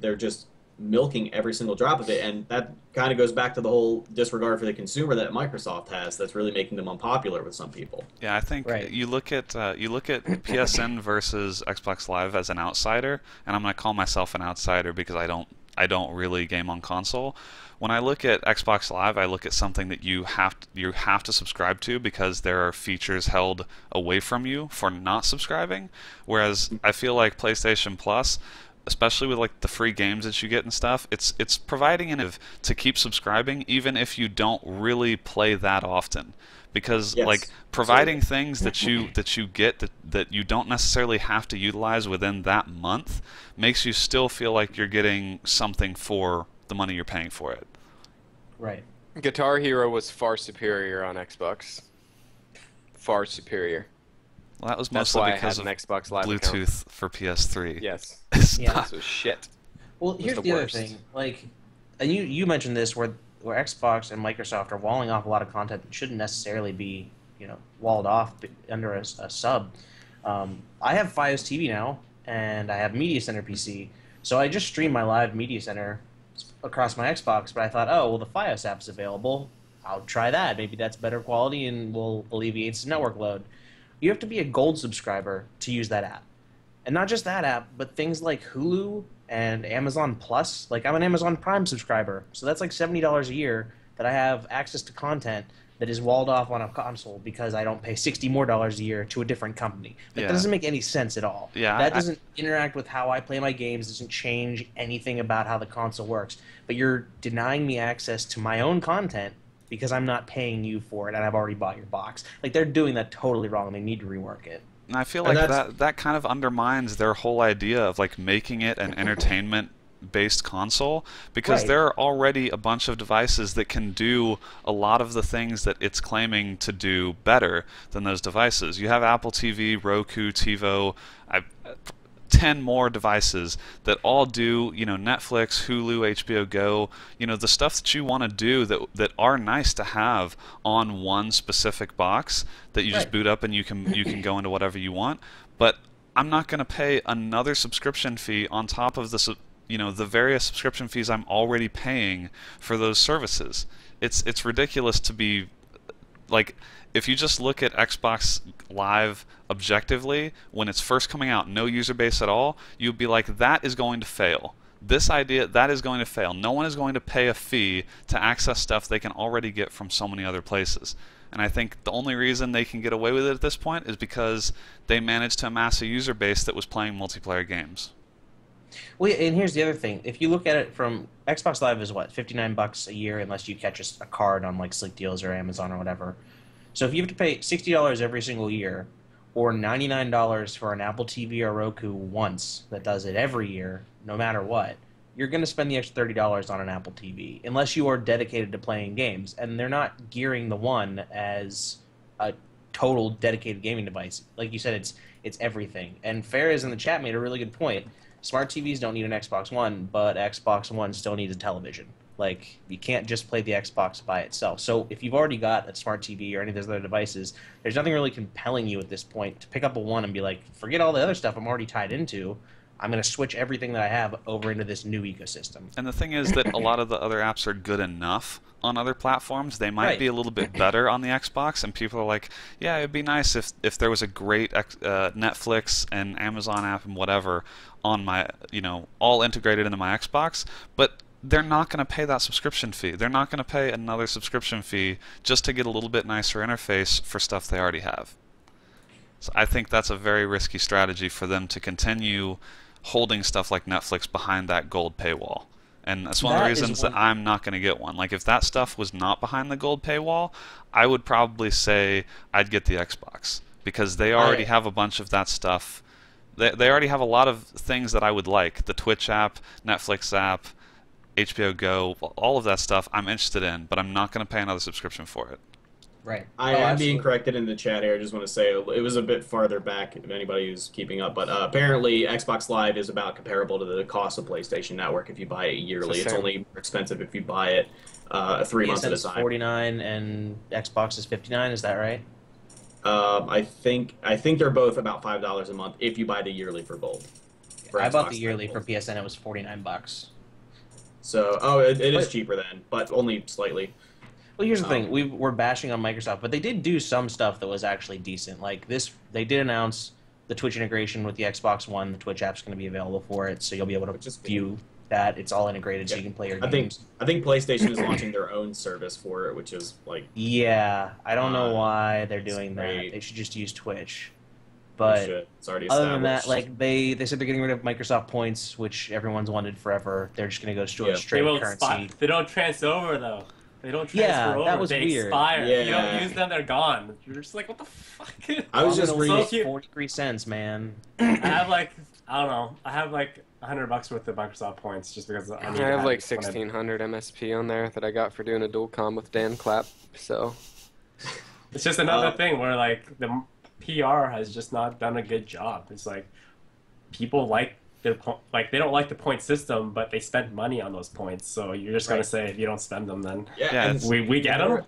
they're just milking every single drop of it, and that kind of goes back to the whole disregard for the consumer that Microsoft has. That's really making them unpopular with some people. Yeah, I think you look at PSN versus Xbox Live as an outsider, and I'm gonna call myself an outsider because I don't really game on console. When I look at Xbox Live, I look at something that you have to subscribe to because there are features held away from you for not subscribing. Whereas I feel like PlayStation Plus, especially with like the free games that you get and stuff, it's providing an to keep subscribing even if you don't really play that often. Because like providing things that you get that you don't necessarily have to utilize within that month makes you still feel like you're getting something for the money you're paying for it. Right. Guitar Hero was far superior on Xbox. Far superior. Well, that was That's mostly why because I of had an Xbox Live Bluetooth account. for PS3. Yes. Yeah. This was shit. Well, here's the other worst. thing. Like, and you mentioned this where Xbox and Microsoft are walling off a lot of content that shouldn't necessarily be, walled off under a sub. I have Fios TV now, and I have Media Center PC, so I just stream my live Media Center across my Xbox. But I thought, oh well, the Fios app's available. I'll try that. Maybe that's better quality and will alleviate some network load. You have to be a gold subscriber to use that app. And not just that app, but things like Hulu And Amazon Plus, like I'm an Amazon Prime subscriber, so that's like $70 a year that I have access to content that is walled off on a console because I don't pay $60 more a year to a different company. That doesn't make any sense at all. Yeah, that doesn't interact with how I play my games, doesn't change anything about how the console works. But you're denying me access to my own content because I'm not paying you for it and I've already bought your box. Like, they're doing that totally wrong and they need to rework it. And I feel like that kind of undermines their whole idea of like making it an entertainment-based console, because there are already a bunch of devices that can do a lot of the things that it's claiming to do better than those devices. You have Apple TV, Roku, TiVo, 10 more devices that all do, Netflix, Hulu, HBO Go, the stuff that you want to do that are nice to have on one specific box that you just boot up and you can go into whatever you want. But I'm not going to pay another subscription fee on top of the various subscription fees I'm already paying for those services. It's ridiculous to be like, if you just look at Xbox Live objectively, when it's first coming out, no user base at all, you'd be like, that is going to fail. This idea, that is going to fail. No one is going to pay a fee to access stuff they can already get from so many other places. And I think the only reason they can get away with it at this point is because they managed to amass a user base that was playing multiplayer games. Well, and here's the other thing. If you look at it from Xbox Live is what, $59 a year unless you catch a card on like Slick Deals or Amazon or whatever. So if you have to pay $60 every single year, or $99 for an Apple TV or Roku once that does it every year, no matter what, you're going to spend the extra $30 on an Apple TV, unless you are dedicated to playing games. And they're not gearing the One as a total dedicated gaming device. Like you said, it's everything. And Fares in the chat made a really good point. Smart TVs don't need an Xbox One, but Xbox One still needs a television. Like, you can't just play the Xbox by itself. So if you've already got a smart TV or any of those other devices, there's nothing really compelling you at this point to pick up a One and be like, forget all the other stuff I'm already tied into. I'm going to switch everything that I have over into this new ecosystem. And the thing is that a lot of the other apps are good enough on other platforms. They might be a little bit better on the Xbox, and people are like, yeah, it'd be nice if there was a great Netflix and Amazon app and whatever on my, all integrated into my Xbox. But they're not going to pay that subscription fee. They're not going to pay another subscription fee just to get a little bit nicer interface for stuff they already have. So I think that's a very risky strategy for them to continue holding stuff like Netflix behind that gold paywall. And that's one of the reasons that I'm not going to get one. Like, if that stuff was not behind the gold paywall, I would probably say I'd get the Xbox, because they already have a bunch of that stuff. They already have a lot of things that I would like. The Twitch app, Netflix app, HBO Go, all of that stuff I'm interested in, but I'm not going to pay another subscription for it. Right. I am being corrected in the chat here. I just want to say it was a bit farther back if anybody who's keeping up. But apparently Xbox Live is about comparable to the cost of PlayStation Network if you buy it yearly. It's only more expensive if you buy it 3 months at a time. $49 and Xbox is $59. Is that right? I think they're both about $5 a month if you buy the yearly for Gold. I bought the yearly for PSN. It was $49. So, it is cheaper then, but only slightly. Well, here's the thing. We're bashing on Microsoft, but they did do some stuff that was actually decent. Like this, they did announce the Twitch integration with the Xbox One. The Twitch app's going to be available for it, so you'll be able to view that. It's all integrated, so you can play your games. I think PlayStation is launching their own service for it, which is like... Yeah, I don't know why they're doing that. They should just use Twitch. But it's already other than that, like they said they're getting rid of Microsoft points, which everyone's wanted forever. They're just going to go straight currency. They don't transfer over, though. They don't transfer over. That was they weird. Expire. Yeah. You don't use them, they're gone. You're just like, what the fuck? I was just reading 43 cents, man. I have I don't know. I have $100 worth of Microsoft points just because I need to have 1,600 MSP on there that I got for doing a dual com with Dan Clapp. So it's just another thing where the PR has just not done a good job. It's like people they don't like the point system, but they spend money on those points. So you're just gonna say if you don't spend them, then we get them.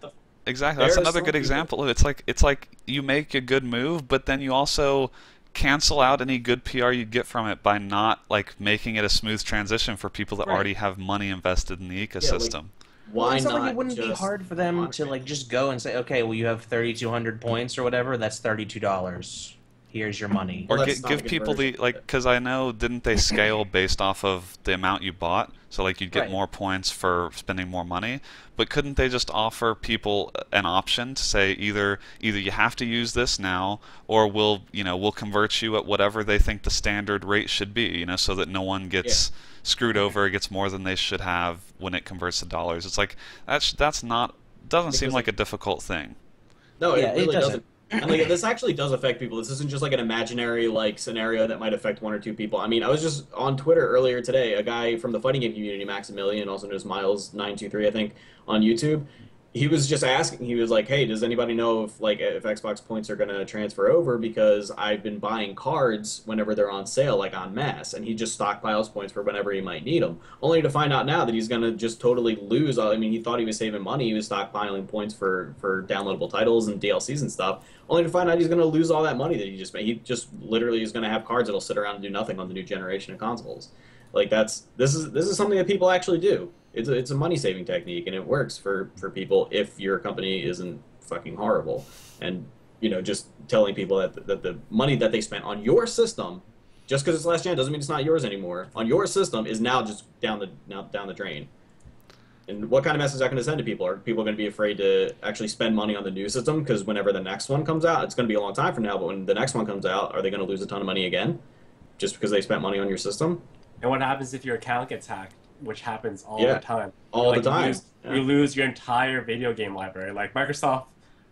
Exactly, that's another good example. It's like you make a good move, but then you also cancel out any good PR you get from it by not making it a smooth transition for people that already have money invested in the ecosystem. Why not? Like it wouldn't be hard for them to just go and say, okay, well you have 3,200 points or whatever. That's $32. here's your money. Or Well, that's not give a people the, conversion. like, because I know, didn't they scale based off of the amount you bought? So, like, you'd get Right. more points for spending more money. But couldn't they just offer people an option to say either you have to use this now, or we'll convert you at whatever they think the standard rate should be, so that no one gets screwed over, gets more than they should have when it converts to dollars. It's like that's not doesn't seem Because, like a difficult thing. No, Yeah, it it really doesn't. doesn't. And like this actually does affect people. This isn't just like an imaginary like scenario that might affect one or two people. I mean, I was just on Twitter earlier today. A guy from the fighting game community, Maximilian, also known as Miles923, I think, on YouTube. He was just asking. He was like, "Hey, does anybody know if Xbox points are gonna transfer over? Because I've been buying cards whenever they're on sale, like en masse, and he just stockpiles points for whenever he might need them. Only to find out now that he's gonna just totally lose. I mean, he thought he was saving money. He was stockpiling points for downloadable titles and DLCs and stuff. Only to find out he's gonna lose all that money that he just made. He just literally is gonna have cards that'll sit around and do nothing on the new generation of consoles. Like this is something that people actually do. It's a money saving technique, and it works for people if your company isn't fucking horrible. And just telling people that the money that they spent on your system, just because it's last gen, doesn't mean it's not yours anymore. On your system is now just down the drain. And what kind of message is that going to send to people? Are people going to be afraid to actually spend money on the new system because whenever the next one comes out, it's going to be a long time from now. But when the next one comes out, are they going to lose a ton of money again, just because they spent money on your system? And what happens if your account gets hacked, which happens all Yeah, the time? all the time. You lose your entire video game library. Like Microsoft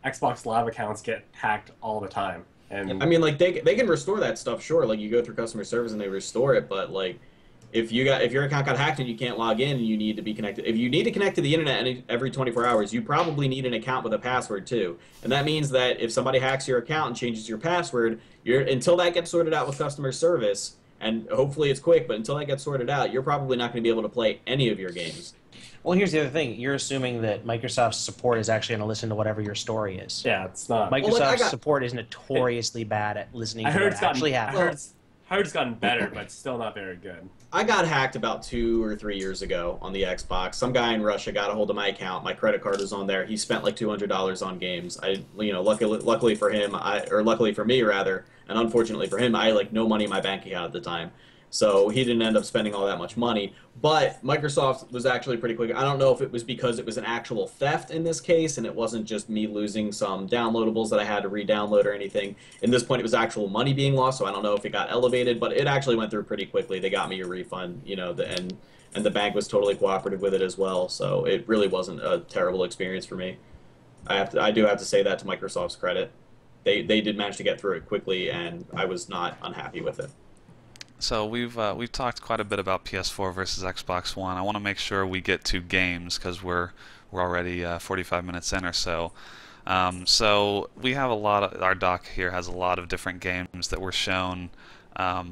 Xbox Live accounts get hacked all the time. And I mean, like they can restore that stuff, sure. Like you go through customer service and they restore it, but like if your account got hacked and you can't log in and you need to be connected, if you need to connect to the internet every 24 hours, you probably need an account with a password too. And that means that if somebody hacks your account and changes your password, until that gets sorted out with customer service, and hopefully it's quick, but until that gets sorted out, you're probably not going to be able to play any of your games. Well, here's the other thing. You're assuming that Microsoft's support is actually going to listen to whatever your story is. yeah, it's not. Microsoft's support is notoriously bad at listening to what actually happens. I heard it's gotten better, but still not very good. I got hacked about 2 or 3 years ago on the Xbox. Some guy in Russia got a hold of my account. My credit card was on there. He spent like $200 on games. Luckily for him, or luckily for me rather, and unfortunately for him, I had like no money in my bank account at the time. So he didn't end up spending all that much money. But Microsoft was actually pretty quick. I don't know if it was because it was an actual theft in this case, and it wasn't just me losing some downloadables that I had to re-download or anything. In this point, it was actual money being lost, so I don't know if it got elevated, but it actually went through pretty quickly. They got me a refund, and the bank was totally cooperative with it as well. So it really wasn't a terrible experience for me. I do have to say that to Microsoft's credit. They did manage to get through it quickly, and I was not unhappy with it. So we've talked quite a bit about PS4 versus Xbox One. I want to make sure we get to games because we're already 45 minutes in or so. So we have our doc here has a lot of different games that were shown. I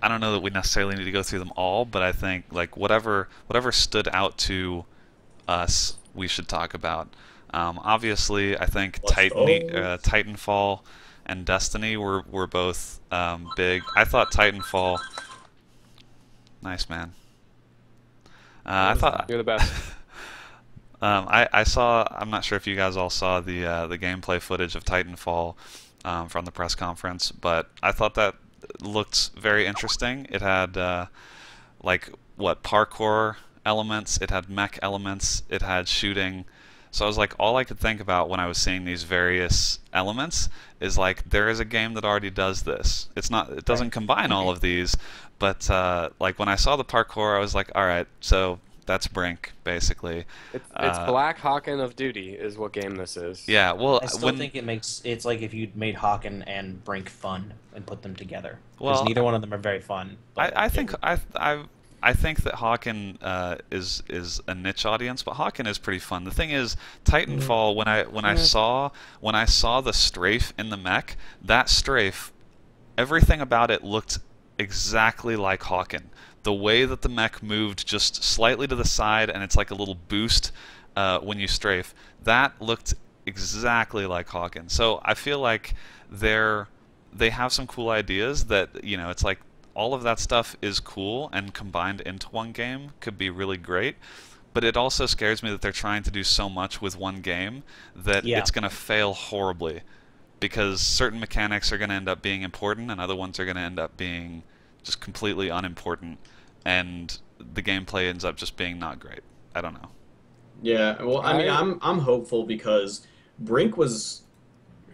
don't know that we necessarily need to go through them all, but I think like whatever stood out to us, we should talk about. Obviously, I think Titanfall and Destiny were both big. I thought Titanfall. Nice, man. I thought You're the best. I saw. I'm not sure if you guys all saw the gameplay footage of Titanfall from the press conference, but I thought that looked very interesting. It had parkour elements. It had mech elements. It had shooting. So I was like, all I could think about when I was seeing these various elements is like, there is a game that already does this. It doesn't combine all of these, but like when I saw the parkour, I was like, all right, so that's Brink basically. It's Black Hawken of Duty is what game this is. Yeah, well, I still think it's like if you made Hawken and Brink fun and put them together. Because Well, neither one of them are very fun. I think I think that Hawken is a niche audience, but Hawken is pretty fun. The thing is, Titanfall, when I saw the strafe in the mech, that strafe, everything about it looked exactly like Hawken. The way that the mech moved just slightly to the side, and it's like a little boost when you strafe, that looked exactly like Hawken. So I feel like they have some cool ideas that, it's like, all of that stuff is cool and combined into one game could be really great, but it also scares me that they're trying to do so much with one game that it's going to fail horribly because certain mechanics are going to end up being important and other ones are going to end up being just completely unimportant, and the gameplay ends up just being not great. I don't know. Yeah, well, I mean, I'm hopeful because Brink was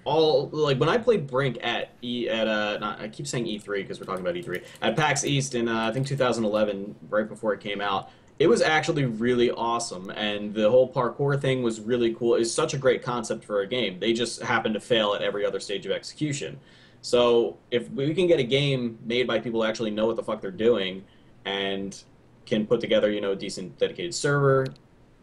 all like when I played Brink at I keep saying E3 because we're talking about E3 at PAX East in I think 2011, right before it came out. It was actually really awesome, and the whole parkour thing was really cool. It's such a great concept for a game. They just happened to fail at every other stage of execution. So if we can get a game made by people who actually know what the fuck they're doing and can put together, a decent dedicated server,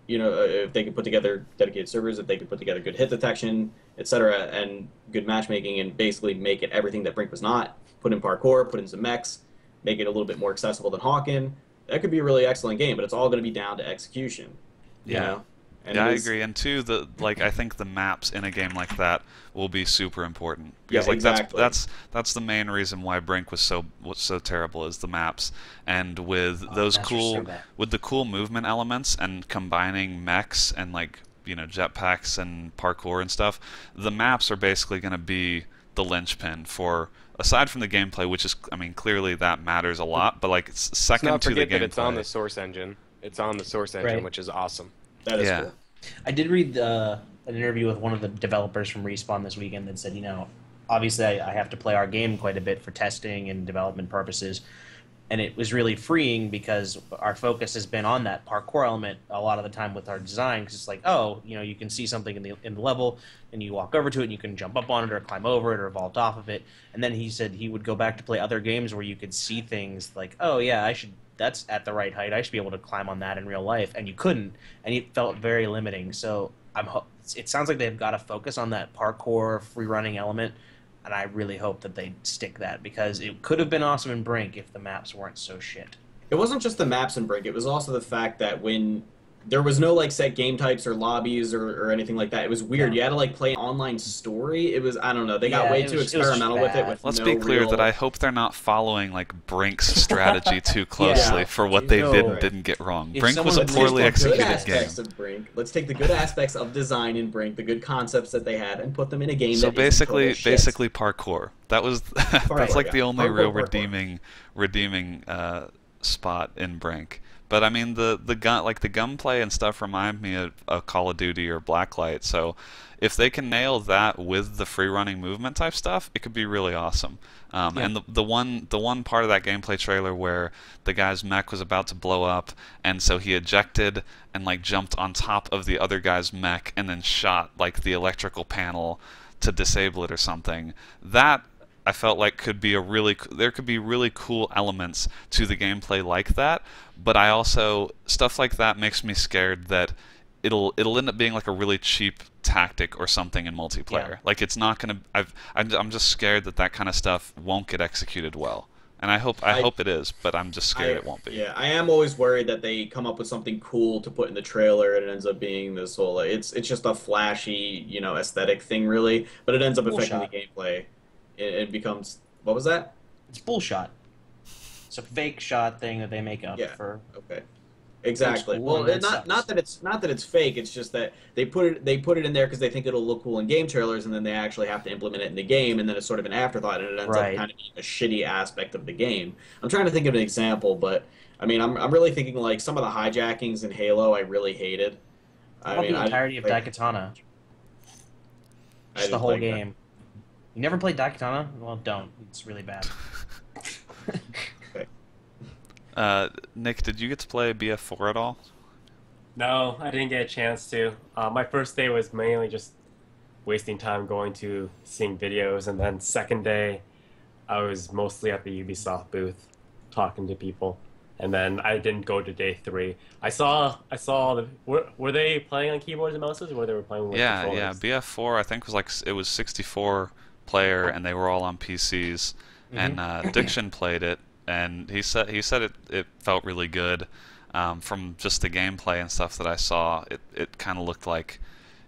if they can put together dedicated servers, if they can put together good hit detection, etc., and good matchmaking, and basically make it everything that Brink was not, put in parkour, put in some mechs, make it a little bit more accessible than Hawken, that could be a really excellent game, but it's all going to be down to execution. Yeah. And yeah, I agree. And two, I think the maps in a game like that will be super important. Because yeah, exactly. That's the main reason why Brink was so terrible, is the maps. And with with the cool movement elements and combining mechs and jetpacks and parkour and stuff, the maps are basically going to be the linchpin for, aside from the gameplay, which is, I mean, clearly that matters a lot, but it's second to the gameplay. It's on the Source engine. It's on the Source engine, right. Which is awesome. That is cool. I did read an interview with one of the developers from Respawn this weekend that said, obviously I have to play our game quite a bit for testing and development purposes, and it was really freeing because our focus has been on that parkour element a lot of the time with our design, because it's like, you can see something in the level and you walk over to it and you can jump up on it or climb over it or vault off of it. And then he said he would go back to play other games where you could see things like, that's at the right height, I should be able to climb on that in real life, and you couldn't, and it felt very limiting. So it sounds like they've got to focus on that parkour free running element, and I really hope that they stick that, because it could have been awesome in Brink if the maps weren't so shit. It wasn't just the maps in Brink, it was also the fact that when there was no set game types or lobbies or anything like that. It was weird. Yeah. You had to play an online story. It was, I don't know, they got way too experimental with it. Let's be clear that I hope they're not following Brink's strategy too closely for what they did and didn't get wrong. Brink was a poorly executed game. Of Brink. Let's take the good aspects of design in Brink, the good concepts that they had, and put them in a game. So basically parkour. That was that's the only real redeeming spot in Brink. But I mean, the gunplay and stuff remind me of Call of Duty or Blacklight. So if they can nail that with the free running movement type stuff, it could be really awesome. And the one part of that gameplay trailer where the guy's mech was about to blow up, and so he ejected and jumped on top of the other guy's mech and then shot the electrical panel to disable it or something. That I felt like there could be really cool elements to the gameplay like that, but I also, stuff like that makes me scared that it'll end up being a really cheap tactic or something in multiplayer. Yeah. It's not gonna. I'm just scared that kind of stuff won't get executed well, and I hope it is, but I'm just scared it won't be. Yeah, I am always worried that they come up with something cool to put in the trailer and it ends up being this whole it's just a flashy aesthetic thing really, but it ends up affecting the gameplay. It becomes, what was that? It's bullshot. It's a fake shot thing that they make up for. Okay. Exactly. Cool, well, not that it's fake. It's just that they put it in there because they think it'll look cool in game trailers, and then they actually have to implement it in the game, and then it's sort of an afterthought, and it ends up kind of being a shitty aspect of the game. I'm trying to think of an example, but I mean, I'm really thinking some of the hijackings in Halo I really hated. How about the entirety of Daikatana? Just the whole game. You never played Daikatana? Well, don't. It's really bad. Nick, did you get to play BF4 at all? No, I didn't get a chance to. My first day was mainly just wasting time going to seeing videos, and then second day I was mostly at the Ubisoft booth talking to people, and then I didn't go to day 3. I saw were they playing on keyboards and mouses, or they were playing with controllers? Yeah. BF4 I think it was 64 player, and they were all on PCs, and Diction played it, and he said it felt really good. From just the gameplay and stuff that I saw, it kind of looked like,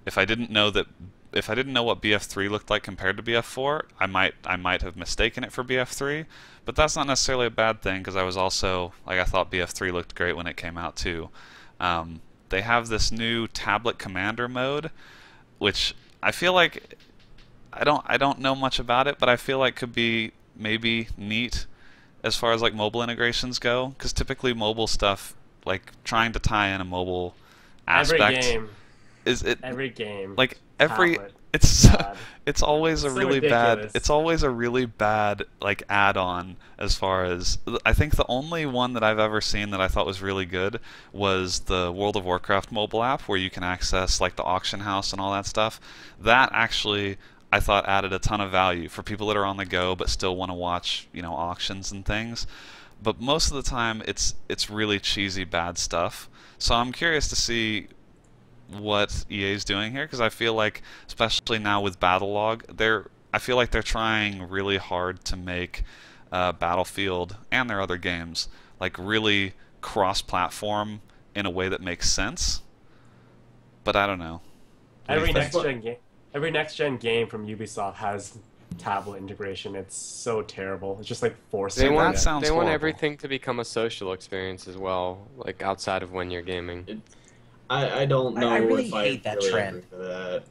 if I didn't know what BF3 looked like compared to BF4, I might have mistaken it for BF3, but that's not necessarily a bad thing, because I was also I thought BF3 looked great when it came out too. They have this new tablet commander mode, which I feel like I don't know much about it, but I feel like could be maybe neat as far as like mobile integrations go, because typically mobile stuff, like trying to tie in a mobile aspect, every game, like every tablet, it's bad. it's always a So really ridiculous. bad it's always a really bad like add-on. As far as I think the only one that I've ever seen that I thought was really good was the World of Warcraft mobile app, where you can access like the auction house and all that stuff. That actually I thought added a ton of value for people that are on the go but still want to watch, you know, auctions and things. But most of the time it's really cheesy bad stuff. So I'm curious to see what EA is doing here, because I feel like, especially now with Battlelog, I feel like they're trying really hard to make Battlefield and their other games like really cross-platform in a way that makes sense. But I don't know. What do you think? Every next gen game from Ubisoft has tablet integration. It's so terrible. It's just like forcing. They want That sounds they want horrible. everything to become a social experience as well, like outside of when you're gaming. I don't know I really if hate that really trend. agree for that.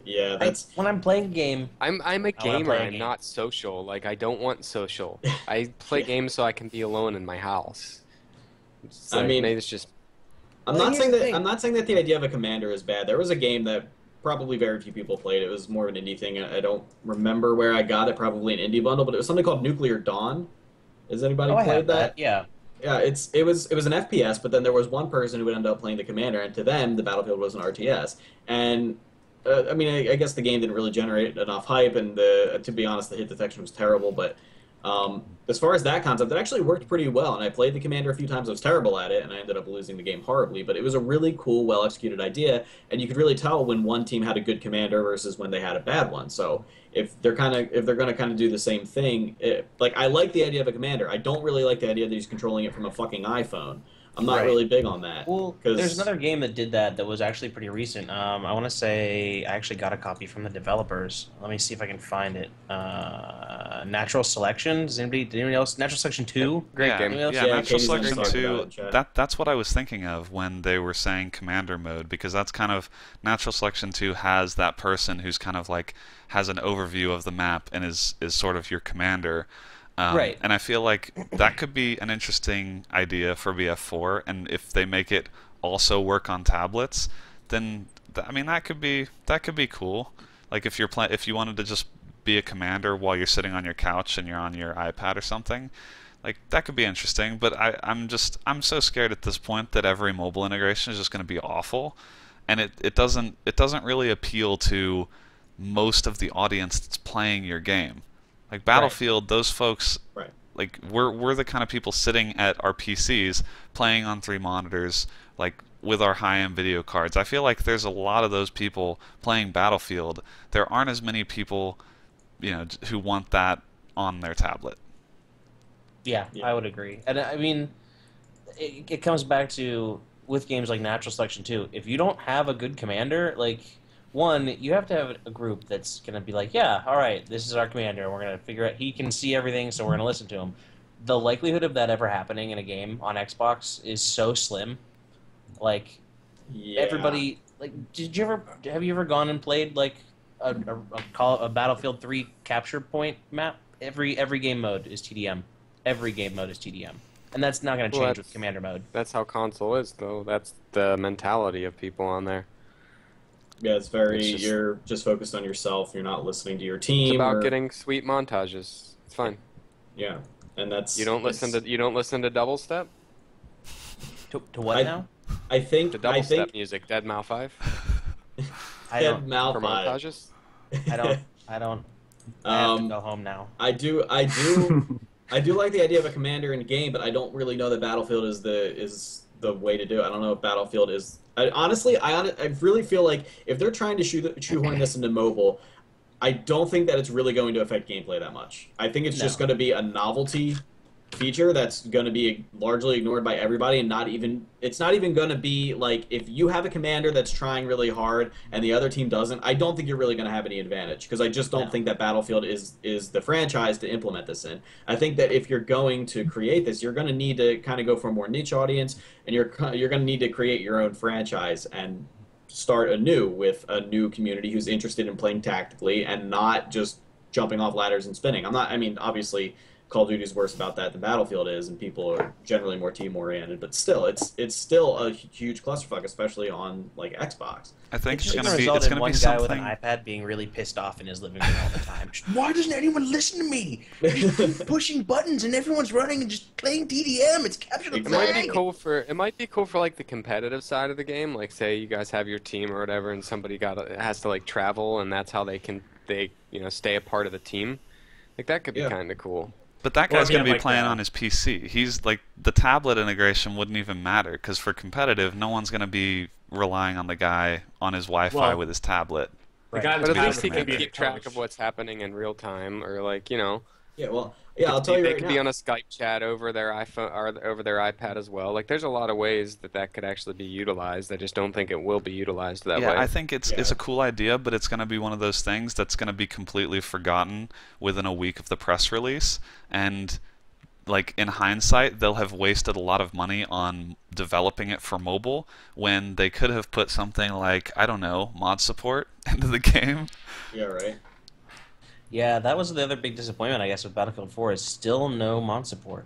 Yeah, that's When I'm playing a game, I'm a I wanna gamer. play a I'm game. not social. Like I don't want social. I play Yeah. games so I can be alone in my house. It's I like, mean- maybe it's just I'm Well, not here's saying the that thing. I'm not saying that the idea of a commander is bad. There was a game that probably very few people played. It was more of an indie thing. I don't remember where I got it. Probably an indie bundle, but it was something called Nuclear Dawn. Has anybody I played have that. Yeah. Yeah, it was an FPS, but then there was one person who would end up playing the commander, and to them, the battlefield was an RTS. And I mean, I guess the game didn't really generate enough hype, and to be honest, the hit detection was terrible. But as far as that concept, it actually worked pretty well. And I played the commander a few times. I was terrible at it, and I ended up losing the game horribly. But it was a really cool, well executed idea, and you could really tell when one team had a good commander versus when they had a bad one. So if they're going to kind of do the same thing, like I like the idea of a commander. I don't really like the idea that he's controlling it from a fucking iPhone. I'm not Right. really big on that. Well, 'cause- there's another game that did that was actually pretty recent. I want to say I actually got a copy from the developers. Let me see if I can find it. Natural Selection. Did anybody else? Natural Selection 2? great yeah, game. Yeah, Yeah, Natural Katie's gonna Selection talk about 2, it in chat. that's what I was thinking of when they were saying commander mode, because that's kind of, Natural Selection 2 has that person who's kind of like, has an overview of the map and is sort of your commander. Right. And I feel like that could be an interesting idea for BF4, and if they make it also work on tablets, then I mean that could be cool. Like if if you wanted to just be a commander while you're sitting on your couch and you're on your iPad or something, like that could be interesting. But I'm so scared at this point that every mobile integration is just going to be awful, and it doesn't really appeal to most of the audience that's playing your game. Like Battlefield, those folks, Right. like we're the kind of people sitting at our PCs playing on 3 monitors, like with our high-end video cards. I feel like there's a lot of those people playing Battlefield. There aren't as many people, you know, who want that on their tablet. Yeah, Yeah. I would agree. And I mean, it comes back to, with games like Natural Selection 2, if you don't have a good commander, like, one, you have to have a group that's going to be like, yeah, all right, this is our commander. We're going to figure out, he can see everything, so we're going to listen to him. The likelihood of that ever happening in a game on Xbox is so slim. Like, Yeah. everybody, like, have you ever gone and played, like, a Battlefield 3 capture point map? Every game mode is TDM. Every game mode is TDM. And that's not going to Well, change with commander mode. That's how console is, though. That's the mentality of people on there. Yeah, it's very. It's just- You're just focused on yourself. You're not listening to your It's team. about or- getting sweet montages. It's fine. Yeah, and that's. You don't listen to double step. To what I- now? I think. The double I think. step music, Dead Mouse 5 I don't. Mal for 5. montages. I don't. I don't. I have to go home now. I do. I do like the idea of a commander in game, but I don't really know that Battlefield is the way to do it. I don't know if Battlefield is. Honestly, I really feel like if they're trying to shoehorn this into mobile, I don't think that it's really going to affect gameplay that much. I think it's just No. going to be a novelty feature that's going to be largely ignored by everybody, and it's not even going to be like, if you have a commander that's trying really hard and the other team doesn't, I don't think you're really going to have any advantage, because I just don't No. think that Battlefield is the franchise to implement this in. I think that if you're going to create this, you're going to need to kind of go for a more niche audience, and you're going to need to create your own franchise, and start anew with a new community who's interested in playing tactically and not just jumping off ladders and spinning. I mean, obviously, Call of Duty's worse about that than Battlefield is, and people are generally more team-oriented, but still, it's still a huge clusterfuck, especially on, like, Xbox. I think It's it's just going to be result it's in going to one be guy with something. an iPad being really pissed off in his living room all the time. Why doesn't anyone listen to me? Just pushing buttons and everyone's running and just playing DDM. It's capture the It might be flag. cool for like the competitive side of the game. Like, say you guys have your team or whatever, and somebody has to like travel, and that's how they stay a part of the team. Like that could be kind of cool. But that Or guy's if you going to have, be like, playing the- on his PC. He's like the tablet integration wouldn't even matter because for competitive, no one's going to be relying on the guy on his Wi-Fi Well, with his tablet. The guy But that's at least he mad can would be keep the track coach. of what's happening in real time, or like Yeah, well, yeah, I'll tell you they right could now. be on a Skype chat over their iPhone or over their iPad as well. Like, there's a lot of ways that could actually be utilized. I just don't think it will be utilized that Yeah, way. I think it's a cool idea, but it's going to be one of those things that's going to be completely forgotten within a week of the press release. And like in hindsight, they'll have wasted a lot of money on developing it for mobile when they could have put something like, I don't know, mod support into the game. Yeah, right. Yeah, that was the other big disappointment, I guess, with Battlefield 4 is still no mod support.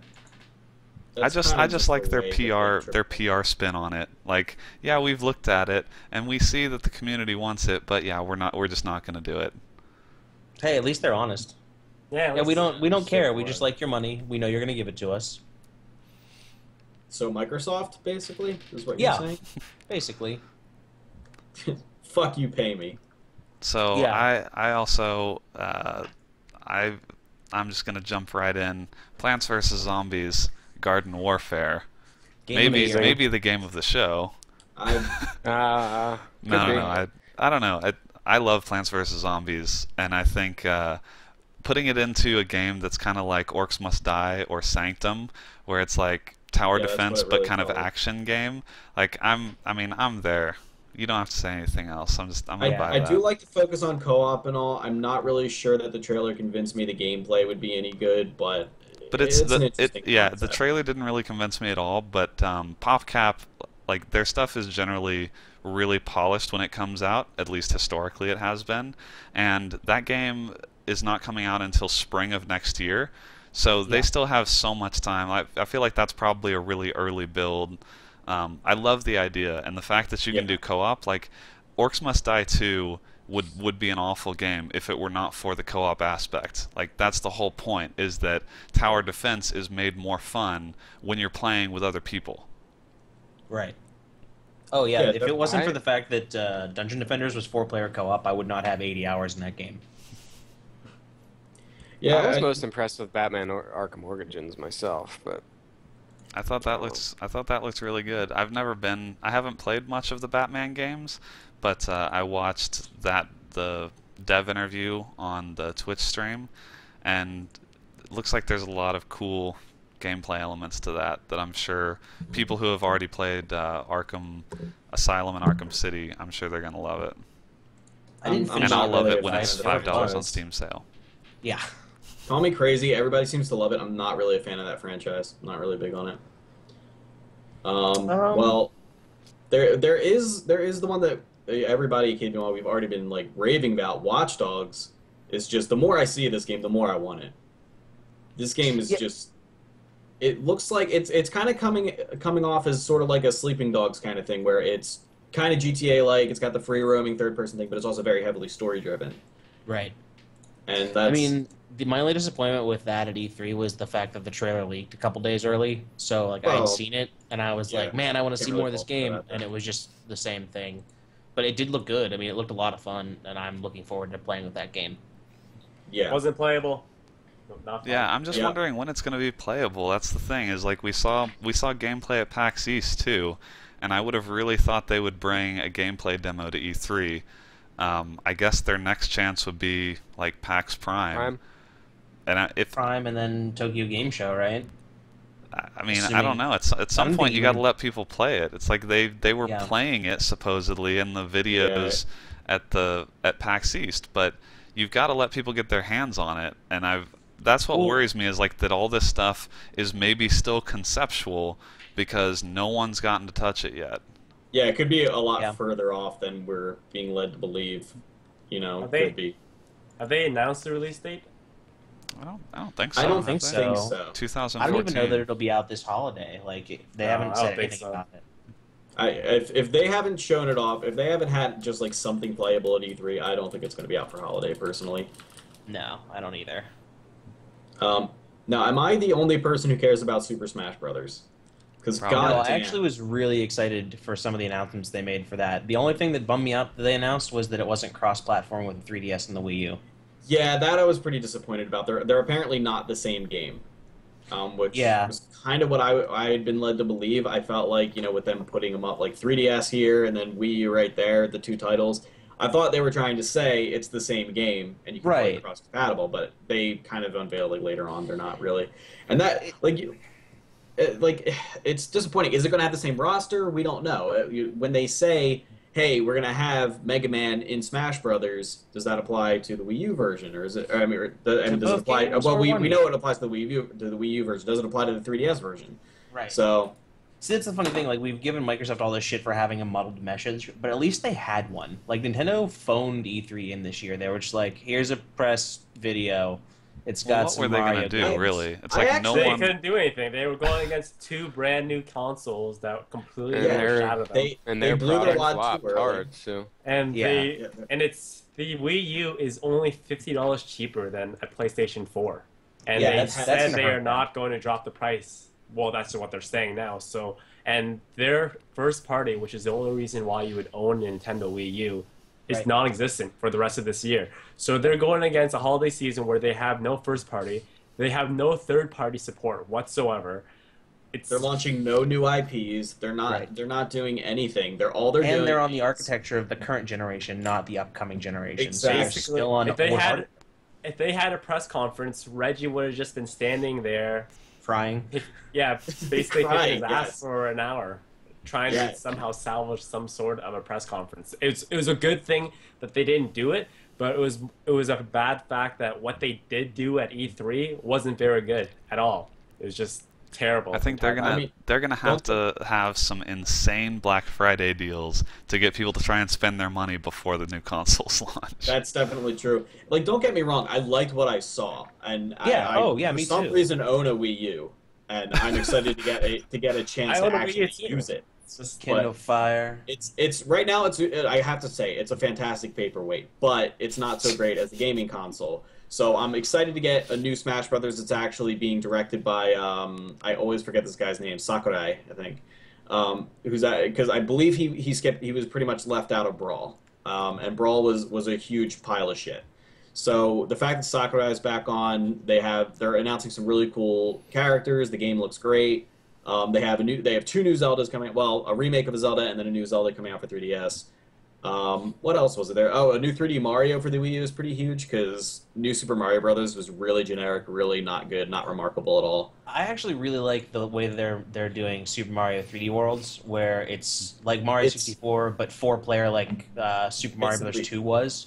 That's I kind of just like the their way that they PR spin on it. Like, yeah, we've looked at it and we see that the community wants it, but yeah, we're just not going to do it. Hey, at least they're honest. Yeah, Yeah, we don't care. We for just it. like your money. We know you're going to give it to us. So Microsoft, basically, is what Yeah. you're saying? Basically. Fuck you, pay me. So Yeah. I also I'm just gonna jump right in. Plants vs Zombies Garden Warfare. Game of the year. Maybe the game of the show. I No, Could no, be. no. I don't know. I love Plants vs Zombies, and I think putting it into a game that's kind of like Orcs Must Die or Sanctum, where it's like tower Yeah, that's defense what it but really kind of felt like. action game. Like I'm there. You don't have to say anything else. I'm gonna buy I that. do like to focus on co-op and all. I'm not really sure that the trailer convinced me the gameplay would be any good, but But an interesting the concept. trailer didn't really convince me at all. But PopCap, like their stuff is generally really polished when it comes out. At least historically, it has been. And that game is not coming out until spring of next year, so they still have so much time. I feel like that's probably a really early build. I love the idea and the fact that you can do co-op. Like Orcs Must Die 2 would be an awful game if it were not for the co-op aspect. Like that's the whole point, is that tower defense is made more fun when you're playing with other people. Right. Oh, yeah. Yeah, If it wasn't for I- the fact that Dungeon Defenders was 4-player co-op, I would not have 80 hours in that game. Yeah, I was most impressed with Batman or Arkham Origins myself, but I thought that looks really good. I haven't played much of the Batman games, but I watched the dev interview on the Twitch stream, and it looks like there's a lot of cool gameplay elements to that I'm sure people who have already played Arkham Asylum and Arkham City, I'm sure they're gonna love it. I didn't I'm finish And I'll not love really it when a it's fan of $5 it. on Steam sale. Yeah. Call me crazy. Everybody seems to love it. I'm not really a fan of that franchise. I'm not really big on it. Well, there is the one that everybody at KBMOD we've already been like raving about. Watch Dogs is just the more I see this game, the more I want it. This game is just. It looks like it's kind of coming off as sort of like a Sleeping Dogs kind of thing, where it's kind of GTA like. It's got the free roaming third person thing, but it's also very heavily story driven. Right. And that's. I mean, my only disappointment with that at E3 was the fact that the trailer leaked a couple days early. So, like, I Well, had seen it, and I was yeah, like, man, I want to can't see really more of this fault for game. that, And though. it was just the same thing. But it did look good. I mean, it looked a lot of fun, and I'm looking forward to playing with that game. yeah. Wasn't playable. Not fun. Yeah, I'm just Yeah. wondering when it's going to be playable. That's the thing. Is like we saw gameplay at PAX East too, and I would have really thought they would bring a gameplay demo to E3. I guess their next chance would be like PAX Prime. And if Prime and then Tokyo Game Show, right? I mean, I Assuming- don't know. At some I don't point, think you got to even- let people play it. It's like they were Yeah. playing it supposedly in the videos at PAX East, but you've got to let people get their hands on it. And that's what Well- worries me, is like that all this stuff is maybe still conceptual because no one's gotten to touch it yet. Yeah, it could be a lot Yeah. further off than we're being led to believe. You know, Have they- could be. Have they announced the release date? I don't think so. I don't have think they? so. 2014. I don't even know that it'll be out this holiday. Like they No, haven't I said don't think anything so. about it. If they haven't shown it off, if they haven't had just like something playable at E3, I don't think it's going to be out for holiday. Personally, No, I don't either. now am I the only person who cares about Super Smash Brothers? Because Probably. God No, I damn. actually was really excited for some of the announcements they made for that. The only thing that bummed me out that they announced was that it wasn't cross-platform with the 3DS and the Wii U. Yeah, that I was pretty disappointed about. They're apparently not the same game, which Yeah. was kind of what I had been led to believe. I felt like, you know, with them putting them up like 3DS here and then Wii U right there, the two titles, I thought they were trying to say it's the same game and you can play it Right. cross-compatible, but they kind of unveiled it later on. They're not really, and that like it's disappointing. Is it going to have the same roster? We don't know. When they say, "Hey, we're going to have Mega Man in Smash Brothers," does that apply to the Wii U version, or is it? I mean, does it both apply? games Well, or we one know game? it applies to the Wii U version. Does it apply to the 3DS version? Right. So See, that's the funny thing. Like, we've given Microsoft all this shit for having a muddled message, but at least they had one. Like, Nintendo phoned E3 in this year. They were just like, "Here's a press video. It's got What some were they Mario gonna do, games." really? It's I like actually- no They one. couldn't do anything. They were going against two brand new consoles that completely Yeah, overshadowed them. they And they their blew their product wad flopped too early. hard too. And Yeah. Yeah. it's the Wii U is only $50 cheaper than a PlayStation 4, and Yeah, they that's said gonna they hurt are them. not going to drop the price. Well, that's what they're saying now. So, and their first party, which is the only reason why you would own a Nintendo Wii U, is Right. non-existent for the rest of this year. So they're going against a holiday season where they have no first party, they have no third party support whatsoever. It's They're launching no new IPs. They're not. Right. They're not doing anything. They're all they're doing. And they're on the is- architecture of the current generation, not the upcoming generation. So Exactly. they're still on if they old had if they had a press conference, Reggie would have just been standing there. frying. Yeah, basically Right, kicking his ass yes. for an hour, trying Yeah. to somehow salvage some sort of a press conference. It was a good thing that they didn't do it, but it was a bad fact that what they did do at E3 wasn't very good at all. It was just terrible. I think they're gonna I mean, have to have some insane Black Friday deals to get people to try and spend their money before the new consoles launch. That's definitely true. Like, don't get me wrong. I liked what I saw, and Yeah, I oh, yeah, for me some too. reason own a Wii U, and I'm excited to get a chance I to own a Wii U actually too. use it. It's just Kindle Fire. It's right now. I have to say it's a fantastic paperweight, but it's not so great as a gaming console. So I'm excited to get a new Smash Brothers. It's actually being directed by I always forget this guy's name, Sakurai, I think. Who's that? Because I believe he was pretty much left out of Brawl, and Brawl was a huge pile of shit. So the fact that Sakurai is back on, they're announcing some really cool characters. The game looks great. They have two new Zeldas coming. Well, a remake of a Zelda and then a new Zelda coming out for 3DS. What else was it there? Oh, a new 3D Mario for the Wii U is pretty huge because New Super Mario Brothers was really generic, really not good, not remarkable at all. I actually really like the way they're doing Super Mario 3D Worlds, where it's like Mario 64, but 4-player like Super Mario Bros. 2 was.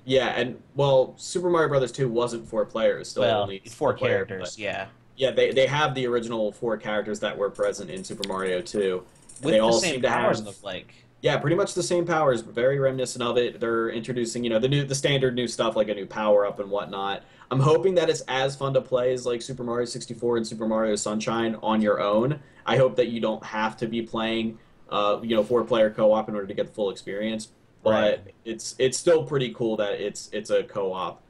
Yeah, and well, Super Mario Brothers 2 wasn't 4 players, still Well, only 4 player, characters, but- yeah. Yeah, they have the original 4 characters that were present in Super Mario 2. With They the all same seem to powers, have look like. Yeah, pretty much the same powers, very reminiscent of it. They're introducing, the standard new stuff like a new power up and whatnot. I'm hoping that it's as fun to play as like Super Mario 64 and Super Mario Sunshine on your own. I hope that you don't have to be playing, 4-player co-op in order to get the full experience. But Right. it's still pretty cool that it's a co-op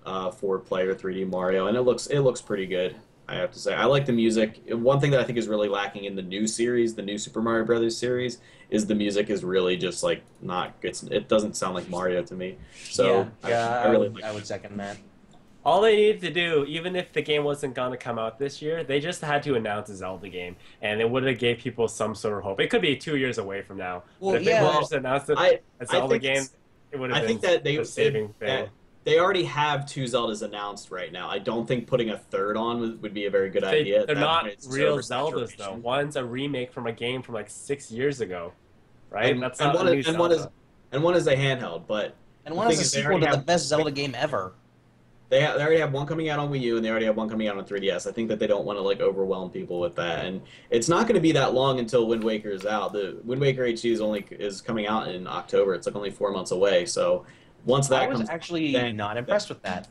4-player 3D Mario, and it looks pretty good. I have to say, I like the music. One thing that I think is really lacking in the new series, the new Super Mario Brothers series, is the music is really just like not good. It doesn't sound like Mario to me. So yeah, I really I would second that. all they needed to do, even if the game wasn't going to come out this year, they just had to announce a Zelda game, and it would have gave people some sort of hope. It could be 2 years away from now. Well, But if yeah. they would Well, have just announced a I Zelda think game, it's- it would have I been think that the saving thing. they already have 2 Zeldas announced right now. I don't think putting a third on would be a very good idea. They're That not point, it's real oversaturation. Zeldas though. One's a remake from a game from like 6 years ago, right? And, That's and not one a new is, and one is Zelda. and one is a handheld, but And the one is thing a is they sequel to already the have- best Zelda game ever. They already have one coming out on Wii U, and they already have one coming out on 3DS. I think that they don't want to like overwhelm people with that, and it's not going to be that long until Wind Waker is out. The Wind Waker HD is coming out in October. It's like only 4 months away. So once that comes, I was actually then, not impressed with that.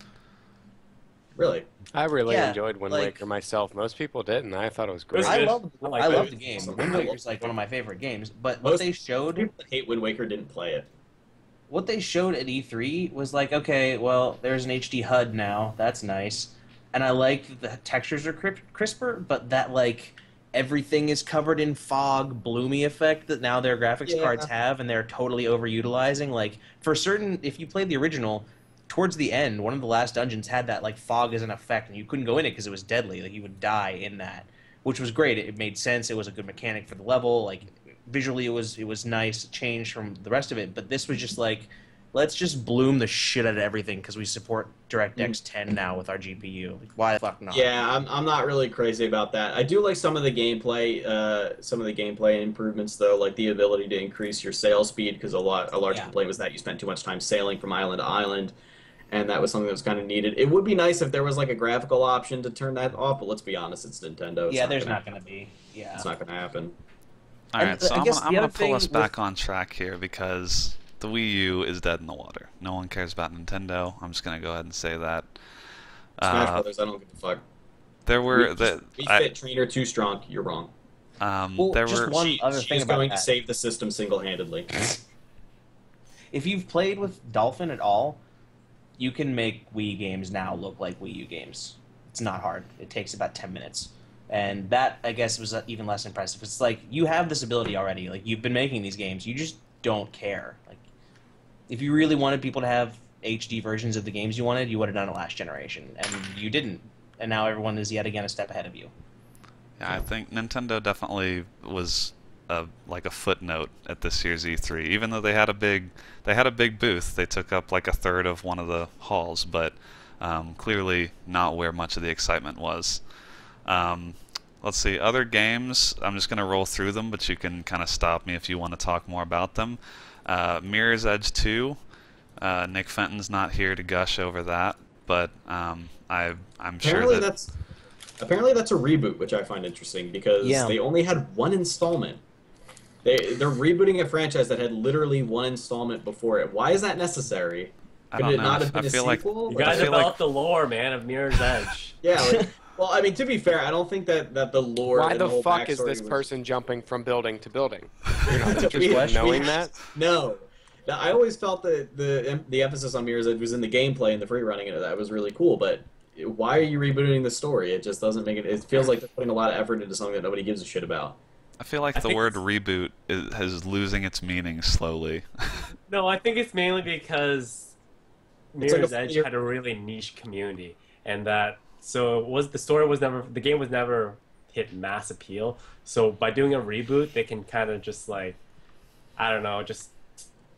Really, I really Yeah, enjoyed Wind like- Waker myself. Most people didn't. I thought it was great. was I good. love I like I it. love the game. Wind Waker's like one of my favorite games. But what Most they showed people that hate Wind Waker didn't play it. what they showed at E3 was like, okay, well, there's an HD HUD now. That's nice. And I like that the textures are crisper, but that, like, everything is covered in fog, bloomy effect that now their graphics Yeah. cards have, and they're totally overutilizing. Like, for certain, if you played the original, towards the end, one of the last dungeons had that, like, fog as an effect, and you couldn't go in it because it was deadly. Like, you would die in that, which was great. It made sense. It was a good mechanic for the level. Like, visually it was nice, change from the rest of it, but this was just like, let's just bloom the shit out of everything because we support DirectX 10 now with our GPU. Like, why the fuck not? Yeah, I'm not really crazy about that. I do like some of the gameplay improvements though, like the ability to increase your sail speed because a large Yeah. complaint was that you spent too much time sailing from island to island, and that was something that was kind of needed. It would be nice if there was like a graphical option to turn that off, but let's be honest, it's Nintendo. Yeah, there's not going to be. Yeah. It's not going to happen. All And right, so I I'm guess gonna, I'm the gonna other pull thing us with- back on track here because the Wii U is dead in the water. No one cares about Nintendo. I'm just gonna go ahead and say that. Smash Brothers, I don't give a fuck. There were Wii Fit Trainer too strong. You're wrong. Well, there just were one other thing She's about going that. to save the system single-handedly. If you've played with Dolphin at all, you can make Wii games now look like Wii U games. It's not hard. It takes about 10 minutes. And that, I guess, was even less impressive. It's like, you have this ability already. Like, you've been making these games. You just don't care. Like, if you really wanted people to have HD versions of the games you wanted, you would have done it last generation. And you didn't. And now everyone is yet again a step ahead of you. Yeah, I think Nintendo definitely was like a footnote at this year's E3. Even though they had a big booth, they took up like a third of one of the halls, but clearly not where much of the excitement was. Let's see, other games, I'm just going to roll through them, but you can kind of stop me if you want to talk more about them. Mirror's Edge 2, Nick Fenton's not here to gush over that, but I'm sure that... Apparently that's a reboot, which I find interesting because they only had one installment. They're rebooting a franchise that had literally one installment before it. Why is that necessary? I Could don't it know. not have been I a feel like sequel? You gotta feel develop like- the lore, man, of Mirror's Edge. Yeah. Like, well, I mean, to be fair, I don't think that the lore. Why and the whole fuck is backstory this was- person jumping from building to building? You're not We- interested in knowing we- that? No. Now, I always felt that the emphasis on Mirror's Edge was in the gameplay and the free running, and that was really cool. But why are you rebooting the story? It just doesn't make it. It feels like they're putting a lot of effort into something that nobody gives a shit about. I feel like I the think word it's- reboot is losing its meaning slowly. No, I think it's mainly because It's like Mirror's a- Edge had a really niche community, and that the game was never hit mass appeal. So by doing a reboot, they can kind of just like, I don't know, just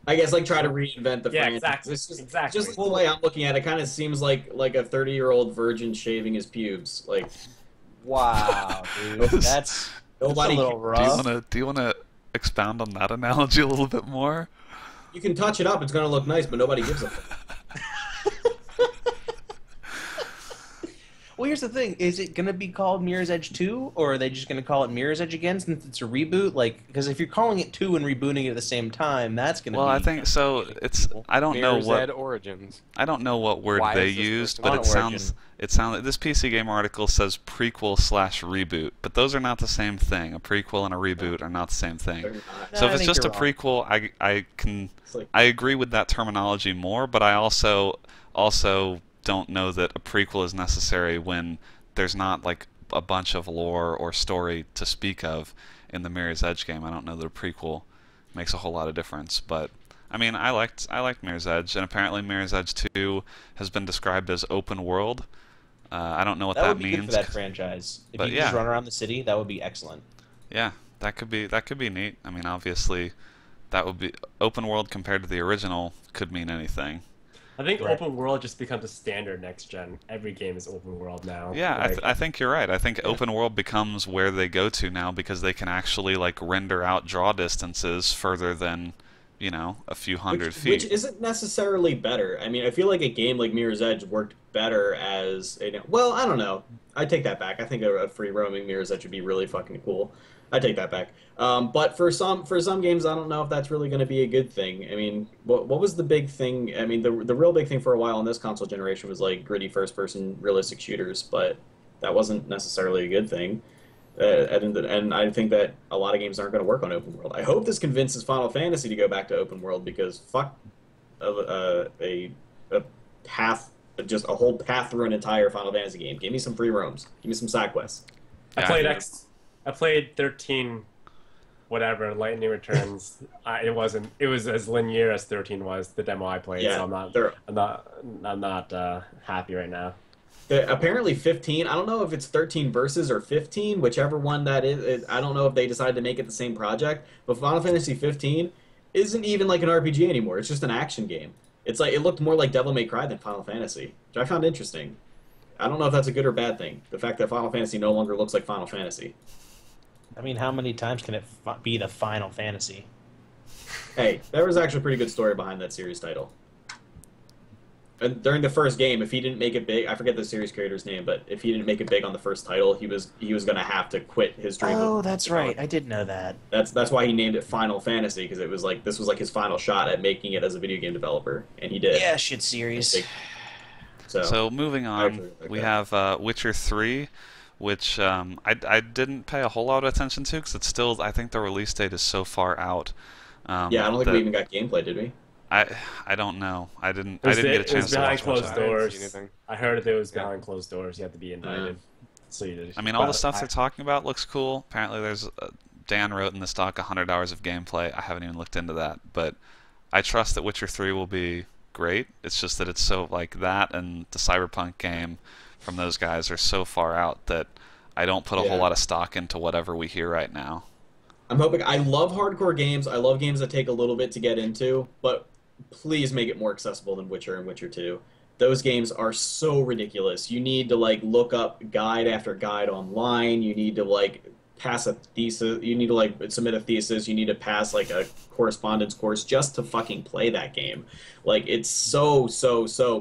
I guess like try to reinvent the Yeah, franchise. exactly, It's just, exactly. Just the way I'm looking at it, kind of seems like a 30-year-old virgin shaving his pubes. Like Wow, dude. That's nobody. a little rough. Do you wanna expound on that analogy a little bit more? You can touch it up; it's gonna look nice, but nobody gives a fuck. Well, here's the thing: is it gonna be called Mirror's Edge 2, or are they just gonna call it Mirror's Edge again since it's a reboot? Like, because if you're calling it 2 and rebooting it at the same time, that's gonna Well, be. I think so. It's I don't know Mirror's what Ed Origins. I don't know what word Why they is this used, person but on Origin? it sounds this PC Game article says prequel/reboot, but those are not the same thing. A prequel and a reboot are not the same thing. They're not. So I if it's think just a you're wrong. prequel, It's like I agree with that terminology more, but I also don't know that a prequel is necessary when there's not like a bunch of lore or story to speak of in the Mirror's Edge game. I don't know that a prequel makes a whole lot of difference, but I mean, I liked Mirror's Edge, and apparently Mirror's Edge 2 has been described as open world. I don't know what that that would be means. good for that franchise. If but you could just yeah. run around the city, that would be excellent. Yeah, that could be neat. I mean, obviously, that would be open world compared to the original could mean anything. I think Right. open world just becomes a standard next gen. Every game is open world now. Yeah, Like, I think you're right. I think open world becomes where they go to now because they can actually like render out draw distances further than you know, a few hundred feet. Which isn't necessarily better. I mean, I feel like a game like Mirror's Edge worked better as a... Well, I don't know. I take that back. I think a free roaming Mirror's Edge would be really fucking cool. I take that back. But for some games, I don't know if that's really going to be a good thing. I mean, what was the big thing? I mean, the real big thing for a while in this console generation was like gritty first-person realistic shooters, but that wasn't necessarily a good thing. And I think that a lot of games aren't going to work on open world. I hope this convinces Final Fantasy to go back to open world, because fuck a path, just a whole path through an entire Final Fantasy game. Give me some free roams. Give me some side quests. I played 13, whatever, Lightning Returns. It was as linear as 13 was, the demo I played. Yeah, so I'm not happy right now. Apparently 15, I don't know if it's 13 verses or 15, whichever one that is. I don't know if they decided to make it the same project, but Final Fantasy 15 isn't even like an RPG anymore. It's just an action game. It's like, it looked more like Devil May Cry than Final Fantasy, which I found interesting. I don't know if that's a good or bad thing, the fact that Final Fantasy no longer looks like Final Fantasy. I mean, how many times can it be the Final Fantasy? Hey, there was actually a pretty good story behind that series title. And during the first game, if he didn't make it big, I forget the series creator's name, but if he didn't make it big on the first title, he was going to have to quit his dream. Oh, that's right. I did know that. That's why he named it Final Fantasy, because it was like this was like his final shot at making it as a video game developer, and he did. Yeah, shit series. So moving on, we have Witcher 3, which I didn't pay a whole lot of attention to, because it's still, I think the release date is so far out. Yeah, I don't think we even got gameplay, did we? I don't know. I didn't get a chance to watch closed doors. anything. I heard it was behind closed doors. You had to be invited. So you did. I mean, all the stuff they're talking about looks cool. Apparently, there's Dan wrote in the stock 100 hours of gameplay. I haven't even looked into that, but I trust that Witcher 3 will be great. It's just that it's so like that, and the Cyberpunk game from those guys are so far out that I don't put a whole lot of stock into whatever we hear right now. I'm hoping. I love hardcore games. I love games that take a little bit to get into, but please make it more accessible than Witcher and Witcher 2. Those games are so ridiculous. You need to like look up guide after guide online. You need to like pass a thesis. You need to like submit a thesis. You need to pass like a correspondence course just to fucking play that game. Like, it's so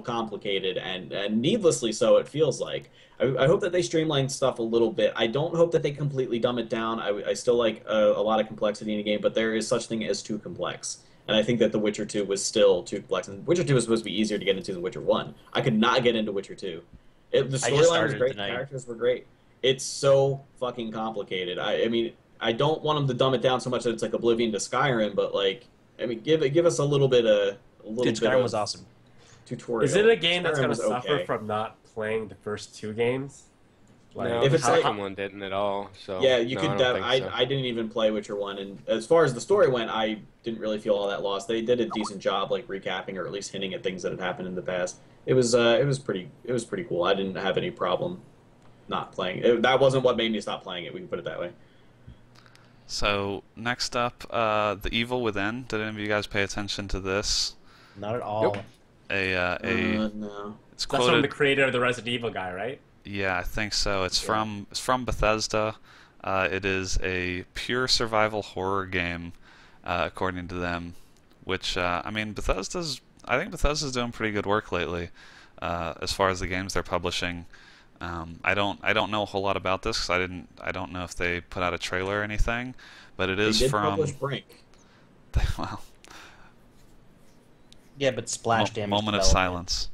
complicated, and needlessly so, it feels like. I hope that they streamline stuff a little bit. I don't hope that they completely dumb it down. I still like a lot of complexity in the game, but there is such thing as too complex. And I think that The Witcher 2 was still too complex. And Witcher 2 was supposed to be easier to get into than Witcher 1. I could not get into Witcher 2. The storyline was great, the characters were great. It's so fucking complicated. I mean, I don't want them to dumb it down so much that it's like Oblivion to Skyrim, but like, I mean, give us a little bit of... Dude, Skyrim was awesome. Tutorial. Is it a game that's going to Skyrim was suffer okay. from not playing the first two games? Like, no, if the it's like, second one didn't at all. So yeah, you no, could. I didn't even play Witcher 1, and as far as the story went, I didn't really feel all that lost. They did a decent job, like recapping or at least hinting at things that had happened in the past. It was pretty cool. I didn't have any problem not playing. That wasn't what made me stop playing it. We can put it that way. So next up, The Evil Within. Did any of you guys pay attention to this? Not at all. Nope. No. It's That's quoted, from the creator of the Resident Evil guy, right? Yeah, I think so. It's from Bethesda. It is a pure survival horror game, according to them. Which I mean, I think Bethesda's doing pretty good work lately, as far as the games they're publishing. I don't know a whole lot about this because I don't know if they put out a trailer or anything, but it is They did from. publish Brink. Well, Yeah, but splash damage. Moment of silence.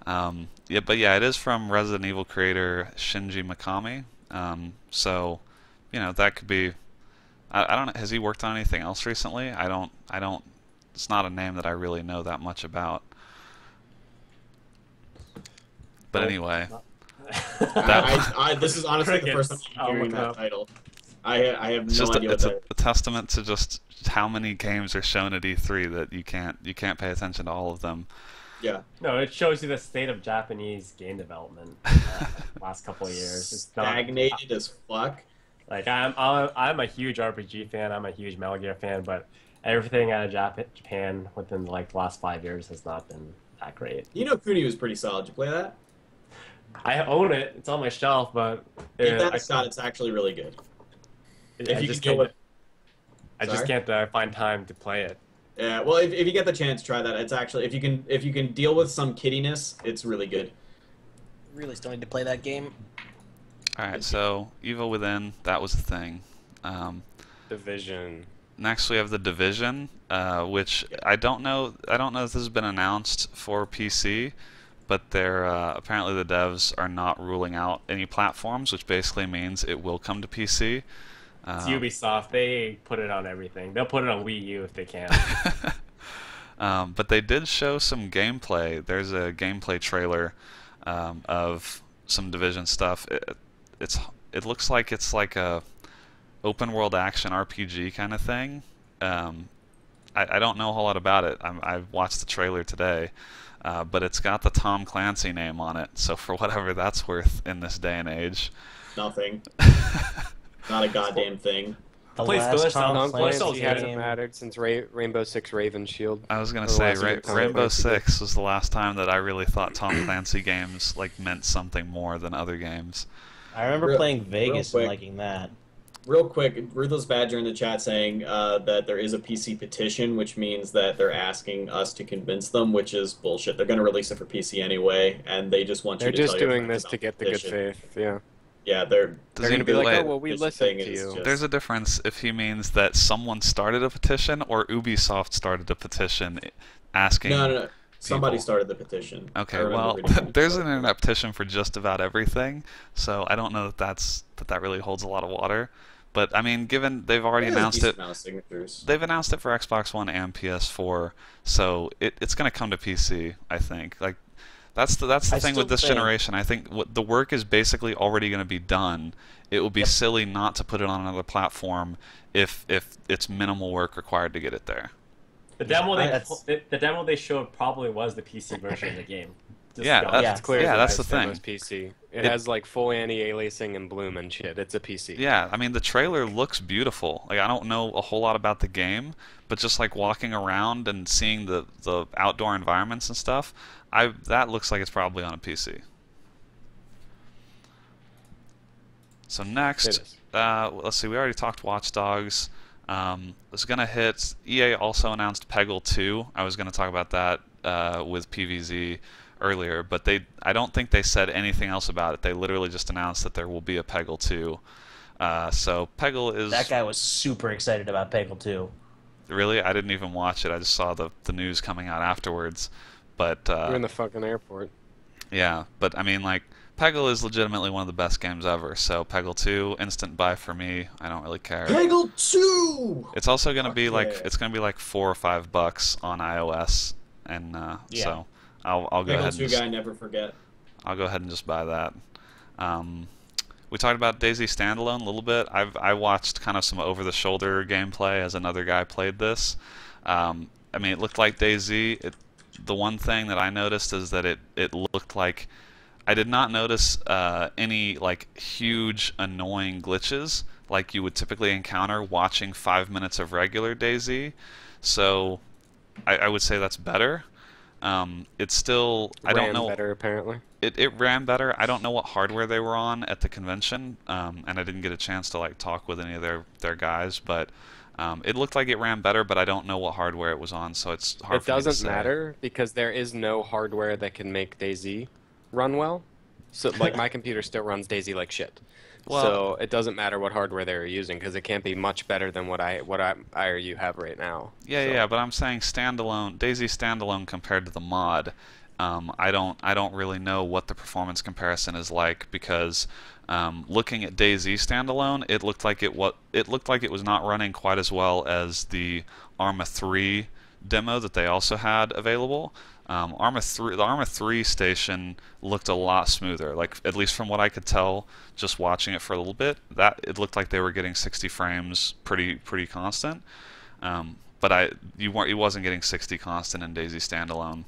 Yeah, but yeah, it is from Resident Evil creator Shinji Mikami. So, you know, that could be. I don't know. Has he worked on anything else recently? I don't. It's not a name that I really know that much about. But anyway, this is honestly the first time I'm hearing that title. I have no idea what that is. It's a testament to just how many games are shown at E3 that you can't pay attention to all of them. Yeah. No, it shows you the state of Japanese game development last couple of years. It's stagnated as fuck. Like I'm a huge RPG fan. I'm a huge Metal Gear fan, but everything out of Japan within like the last 5 years has not been that great. You know, Kuni was pretty solid. Did you play that? I own it. It's on my shelf, but it's actually really good. I just can't find time to play it. Yeah, well, if you get the chance, try that. It's actually if you can deal with some kiddiness, it's really good. Really still need to play that game. All right, so Evil Within, that was the thing. Division. Next, we have the Division, which I don't know. I don't know if this has been announced for PC, but they're apparently the devs are not ruling out any platforms, which basically means it will come to PC. It's Ubisoft. They put it on everything. They'll put it on Wii U if they can. But they did show some gameplay. There's a gameplay trailer of some Division stuff. It looks like it's like a open world action RPG kind of thing. I don't know a whole lot about it. I watched the trailer today, but it's got the Tom Clancy name on it. So for whatever that's worth in this day and age, Nothing. Not a goddamn thing. The Please, last Phyllis, Tom Tom Clancy Clancy hasn't game. mattered since Rainbow Six Raven Shield. I was gonna Or say last year, Tom Rainbow Clancy did. Six was the last time that I really thought Tom Clancy games like meant something more than other games. I remember Real- playing Vegas real and quick. liking that. Real quick, Ruthless Badger in the chat saying that there is a PC petition, which means that they're asking us to convince them, which is bullshit. They're going to release it for PC anyway, and they just want They're you to just tell your doing friends this about to get the good petition. faith. Yeah. Yeah, they're Does They're he- gonna be like, wait, oh well, we this listened thing to is you. just- There's a difference if he means that someone started a petition or Ubisoft started a petition asking. No. Somebody people. started the petition. I Okay, remember well, reading that. there's an internet petition for just about everything, so I don't know that really holds a lot of water. But I mean, given they've already There's a announced decent it, amount of signatures. they've announced it for Xbox One and PS4, so it's going to come to PC. I think that's the I thing with still this think- generation. I think the work is basically already going to be done. It would be silly not to put it on another platform if it's minimal work required to get it there. The demo That's- the demo they showed probably was the PC version of the game. Just Yeah, go- that's- Yeah. It's clear. Yeah, that's the it's thing. demo's PC. It It- has like full anti-aliasing and bloom and shit. It's a PC. Yeah, I mean the trailer looks beautiful. Like I don't know a whole lot about the game, but just like walking around and seeing the outdoor environments and stuff, that looks like it's probably on a PC. So It next, is. let's see. We already talked Watch Dogs. It's gonna hit. EA also announced Peggle 2. I was gonna talk about that with PVZ earlier, but I don't think they said anything else about it. They literally just announced that there will be a Peggle 2. So Peggle is That guy was super excited about Peggle 2. really. I didn't even watch it. I just saw the news coming out afterwards. But We're in the fucking airport. yeah, but I mean like. Peggle is legitimately one of the best games ever, so Peggle 2, instant buy for me. I don't really care. Peggle 2! It's also going to be like Okay. it's going to be like $4 or $5 on iOS, and Yeah. so I'll go ahead Peggle and 2 guy, never forget. I'll go ahead and just buy that. We talked about DayZ Standalone a little bit. I watched kind of some over-the-shoulder gameplay as another guy played this. I mean, it looked like DayZ. The one thing that I noticed is that it looked like I did not notice any like huge annoying glitches like you would typically encounter watching 5 minutes of regular DayZ. So I would say that's better. It's still I don't Ran know. better apparently. It ran better. I don't know what hardware they were on at the convention, and I didn't get a chance to like talk with any of their guys, but it looked like it ran better. But I don't know what hardware it was on, so it's hard It for me to doesn't say. matter because there is no hardware that can make DayZ run well. So like my computer still runs DayZ like shit. Well- So it doesn't matter what hardware they're using because it can't be much better than what I or you have right now. Yeah, So- yeah, but I'm saying standalone, DayZ standalone compared to the mod. I don't really know what the performance comparison is like because looking at DayZ standalone, it looked like it was not running quite as well as the Arma 3 demo that they also had available. The Arma 3 station looked a lot smoother. Like at least from what I could tell, just watching it for a little bit, that it looked like they were getting 60 frames pretty constant. But it wasn't getting 60 constant in DayZ standalone.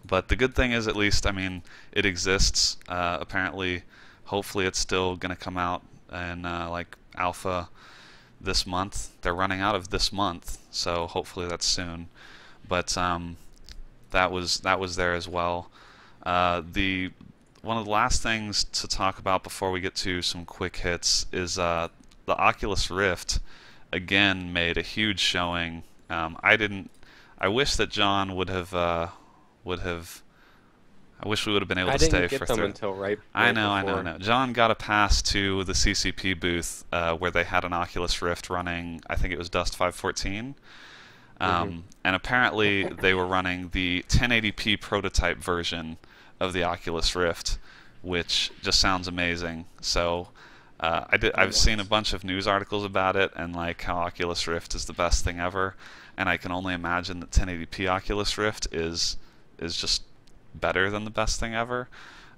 But the good thing is, at least, I mean, it exists. Apparently, hopefully, it's still going to come out in like alpha this month. They're running out of this month, so hopefully that's soon. But that was there as well. One of the last things to talk about before we get to some quick hits is the Oculus Rift again made a huge showing. I didn't I wish that John would have I wish we would have been able I to stay didn't get for them 3. until right I before. know. John got a pass to the CCP booth where they had an Oculus Rift running. I think it was Dust 514. And apparently they were running the 1080p prototype version of the Oculus Rift, which just sounds amazing. So I've seen a bunch of news articles about it and like how Oculus Rift is the best thing ever, and I can only imagine that 1080p Oculus Rift is just better than the best thing ever.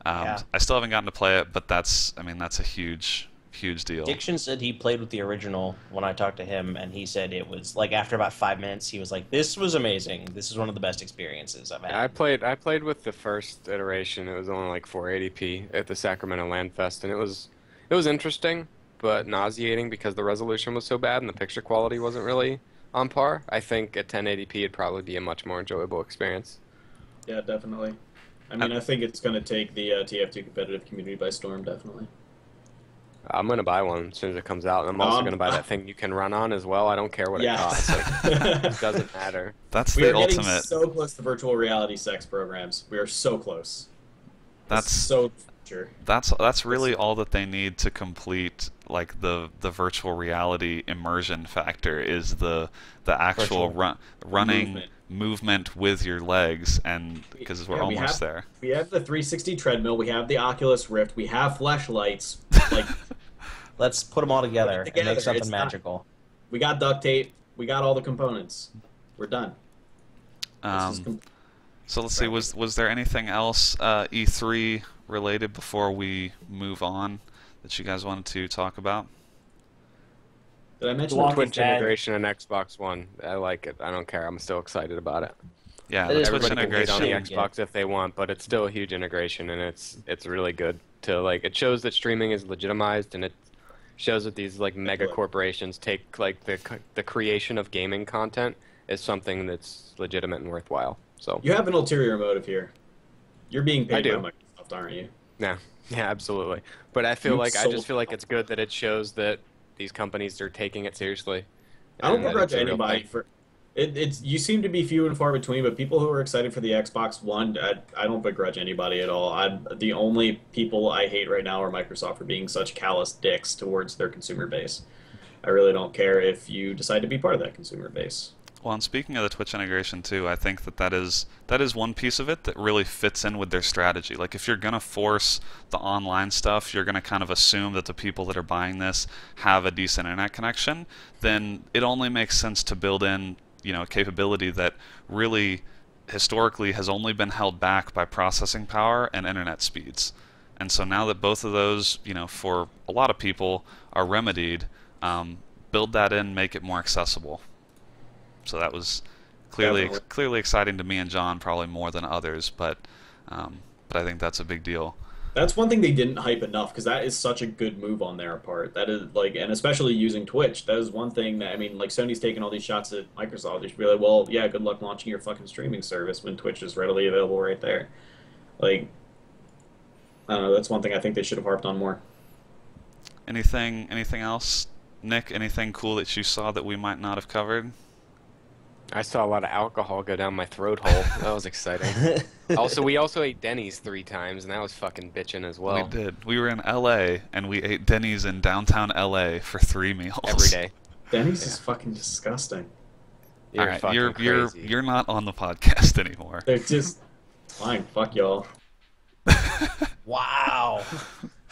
Yeah. I still haven't gotten to play it, but that's a huge deal. Diction said he played with the original when I talked to him, and he said it was like after about 5 minutes, he was like, "This was amazing. This is one of the best experiences I've had." I played with the first iteration. It was only like 480p at the Sacramento Land Fest, and it was interesting, but nauseating because the resolution was so bad and the picture quality wasn't really on par. I think at 1080p it'd probably be a much more enjoyable experience. Yeah, definitely. I mean, I think it's going to take the TF2 competitive community by storm, definitely. I'm going to buy one as soon as it comes out, and I'm also going to buy that thing you can run on as well. I don't care what it costs. Like, it doesn't matter. That's we the are ultimate. getting so close to virtual reality sex programs. We are so close. That's so future. That's really all that they need to complete like the virtual reality immersion factor is the actual running movement with your legs, and because we're almost there. We have the 360 treadmill, we have the Oculus Rift, we have fleshlights. Like, let's put them all together and make something magical. We got duct tape, we got all the components. We're done. So let's see, was there anything else E3 related before we move on that you guys wanted to talk about? Did I mention the Twitch integration in Xbox One? I like it. I don't care. I'm still excited about it. Yeah, the Twitch Everybody can hate integration on the Xbox if they want, but it's still a huge integration, and it's really good to like. It shows that streaming is legitimized, and it shows that these like mega corporations take like the creation of gaming content as something that's legitimate and worthwhile. So you have an ulterior motive here. You're being paid by Microsoft, aren't you? Yeah, absolutely. But I feel I just feel like it's good that it shows that these companies are taking it seriously. I don't begrudge anybody for it. You seem to be few and far between, but people who are excited for the Xbox One, I don't begrudge anybody at all. The only people I hate right now are Microsoft for being such callous dicks towards their consumer base. I really don't care if you decide to be part of that consumer base. Well, and speaking of the Twitch integration too, I think that is one piece of it that really fits in with their strategy. Like if you're going to force the online stuff, you're going to kind of assume that the people that are buying this have a decent internet connection, then it only makes sense to build in, a capability that really historically has only been held back by processing power and internet speeds. And so now that both of those, for a lot of people are remedied, build that in, make it more accessible. So that was clearly exciting to me and John, probably more than others, but I think that's a big deal. That's one thing they didn't hype enough, because that is such a good move on their part. That is and especially using Twitch. That is one thing that Sony's taking all these shots at Microsoft. They should be like, well, yeah, good luck launching your fucking streaming service when Twitch is readily available right there. Like, I don't know. That's one thing I think they should have harped on more. Anything else, Nick? Anything cool that you saw that we might not have covered? I saw a lot of alcohol go down my throat hole. That was exciting. We also ate Denny's 3 times, and that was fucking bitchin' as well. We did. We were in L.A., and we ate Denny's in downtown L.A. for 3 meals. Every day. Denny's is fucking disgusting. You're not on the podcast anymore. They're just fine. Fuck y'all. Wow.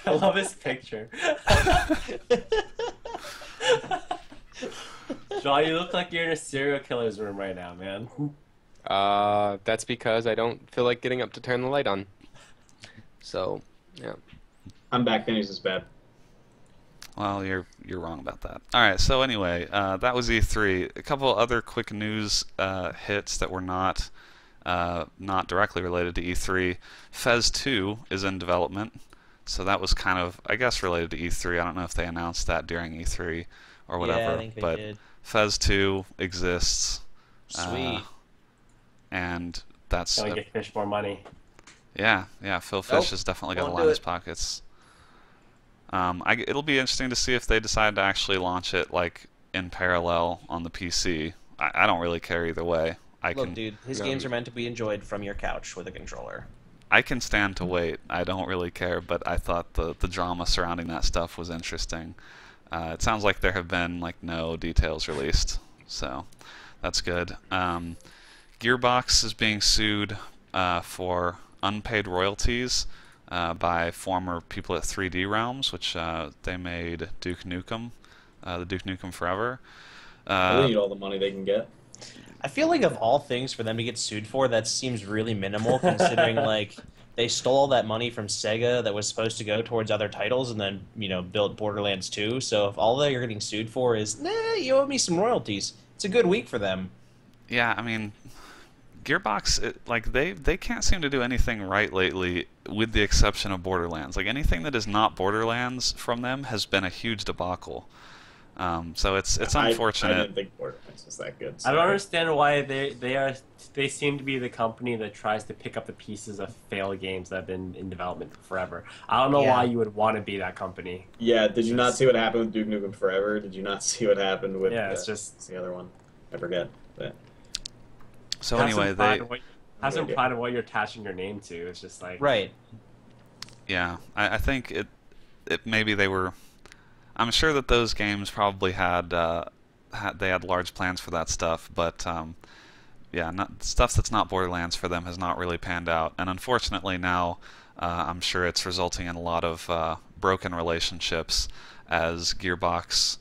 I love his picture. John, you look like you're in a serial killer's room right now, man. That's because I don't feel like getting up to turn the light on. So, yeah. I'm back. Denny's is bad. Well, you're wrong about that. All right. So anyway, that was E3. A couple other quick news hits that were not directly related to E3. Fez 2 is in development, so that was kind of, I guess, related to E3. I don't know if they announced that during E3 or whatever. Yeah, I think they did. Fez 2 exists. Sweet. And that's... Gonna get Fish more money. Yeah. Phil Fish is definitely going to line his pockets. It'll be interesting to see if they decide to actually launch it like in parallel on the PC. I don't really care either way. Look, dude, his games are meant to be enjoyed from your couch with a controller. I can stand to wait. I don't really care, but I thought the drama surrounding that stuff was interesting. It sounds like there have been like no details released, so that's good. Gearbox is being sued for unpaid royalties by former people at 3D Realms, which they made Duke Nukem, the Duke Nukem Forever. They need all the money they can get. I feel like of all things for them to get sued for, that seems really minimal, considering like they stole all that money from Sega that was supposed to go towards other titles, and then built Borderlands 2. So if all that you're getting sued for is, you owe me some royalties, it's a good week for them. Yeah, I mean, Gearbox, they can't seem to do anything right lately, with the exception of Borderlands. Like anything that is not Borderlands from them has been a huge debacle. So it's unfortunate. I didn't think Borderlands was that good. I don't understand why they seem to be the company that tries to pick up the pieces of failed games that have been in development for forever. I don't know why you would want to be that company. Yeah, did you not see what happened with Duke Nukem Forever? Did you not see what happened with it's just the other one? I forget. But... So anyway, have some pride of what you're attaching your name to. It's just like right. Yeah, I think it maybe they were. I'm sure that those games probably had large plans for that stuff, but yeah, stuff that's not Borderlands for them has not really panned out, and unfortunately now I'm sure it's resulting in a lot of broken relationships as Gearbox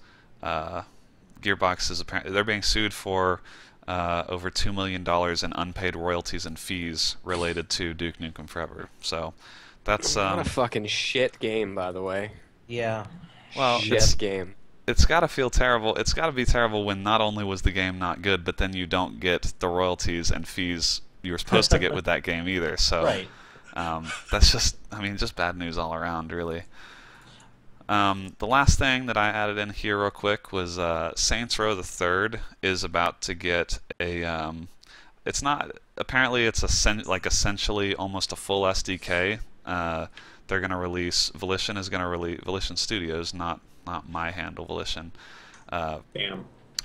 is apparently they're being sued for over $2 million in unpaid royalties and fees related to Duke Nukem Forever. So that's what a fucking shit game, by the way. Yeah. Well, shit game. It's got to feel terrible. It's got to be terrible when not only was the game not good, but then you don't get the royalties and fees you were supposed to get with that game either. So right. That's just bad news all around, really. The last thing that I added in here real quick was Saints Row the Third is about to get a. It's not apparently it's essentially almost a full SDK. They're going to release Volition Studios, not my handle Volition. Are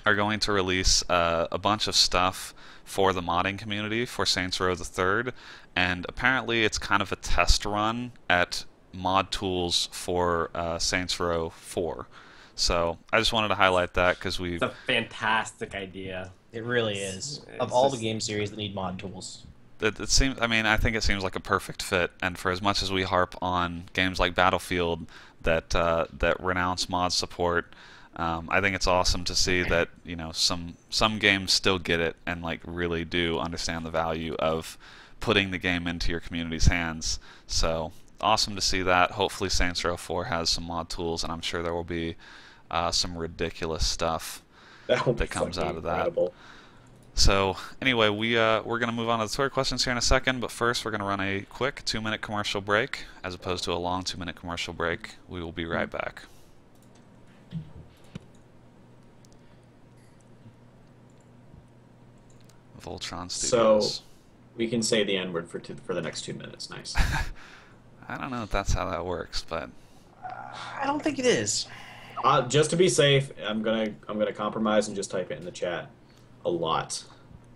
going to release a bunch of stuff for the modding community for Saints Row the Third, and apparently it's kind of a test run at mod tools for Saints Row 4. So I just wanted to highlight that because it's a fantastic idea. It really is. Of all the game series that need mod tools. It seems. I mean, I think it seems like a perfect fit. And for as much as we harp on games like Battlefield that renounce mod support, I think it's awesome to see that some games still get it and like really do understand the value of putting the game into your community's hands. So awesome to see that. Hopefully, Saints Row 4 has some mod tools, and I'm sure there will be some ridiculous stuff that comes out of that. Incredible. So anyway, we're going to move on to the Twitter questions here in a second, but first we're going to run a quick 2-minute commercial break as opposed to a long 2-minute commercial break. We will be right back. Voltron Studios. So we can say the N-word for the next 2 minutes. Nice. I don't know if that's how that works, but I don't think it is. Just to be safe, I'm gonna compromise and just type it in the chat. A lot.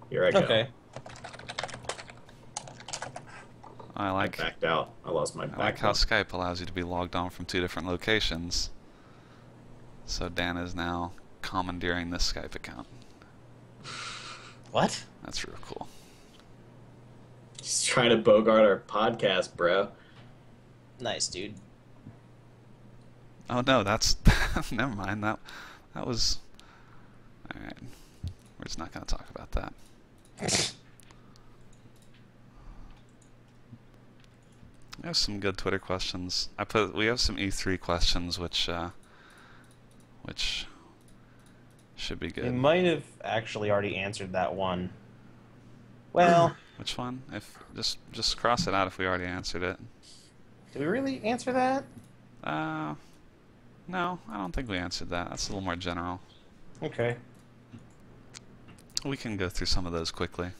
Here I go. Okay. I backed out. I lost my backbone. I like how Skype allows you to be logged on from 2 different locations. So Dan is now commandeering this Skype account. What? That's real cool. He's trying to bogart our podcast, bro. Nice, dude. Oh no, that's never mind. That was all right. We're just not going to talk about that. We have some good Twitter questions. We have some E3 questions, which should be good. We might have actually already answered that one. Well, which one? If just cross it out if we already answered it. Did we really answer that? No, I don't think we answered that. That's a little more general. Okay. We can go through some of those quickly.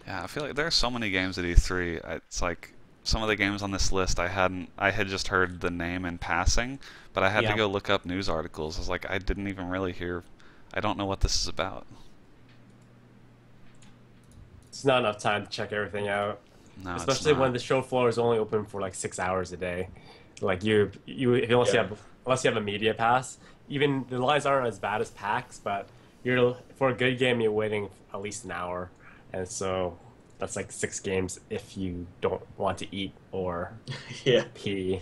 Yeah, I feel like there are so many games at E3. It's like some of the games on this list I had just heard the name in passing, but I had to go look up news articles. I was like, I didn't I don't know what this is about. It's not enough time to check everything out. No, Especially it's not. when the show floor is only open for like 6 hours a day. Like if unless you have a media pass, even the lines aren't as bad as PAX, but for a good game you're waiting at least an hour, and so that's like 6 games if you don't want to eat or Yeah. pee.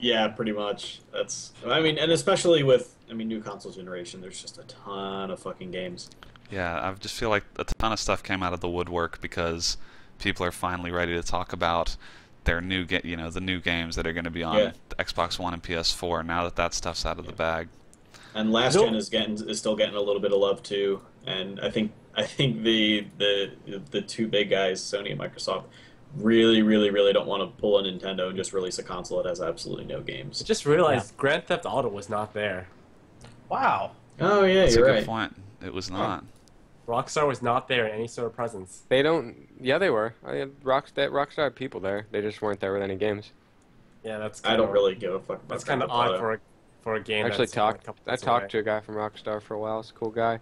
Yeah, pretty much. And especially with new console generation, there's just a ton of fucking games. Yeah, I just feel like a ton of stuff came out of the woodwork because people are finally ready to talk about their the new games that are going to be on Xbox One and PS4 now that that stuff's out of the bag. And last gen is still getting a little bit of love too. And I think the two big guys, Sony and Microsoft, really, really, really don't want to pull a Nintendo and just release a console that has absolutely no games. I just realized Grand Theft Auto was not there. Wow. Oh yeah, That's you're a good right. point. It was not. Rockstar was not there in any sort of presence. They don't. Yeah, they were. Rockstar had people there. They just weren't there with any games. Yeah, that's. I don't really give a fuck about That's kind of Grand Theft odd Auto. for a game. Actually, that's only a couple I months talked away. to a guy from Rockstar for a while. It's a cool guy.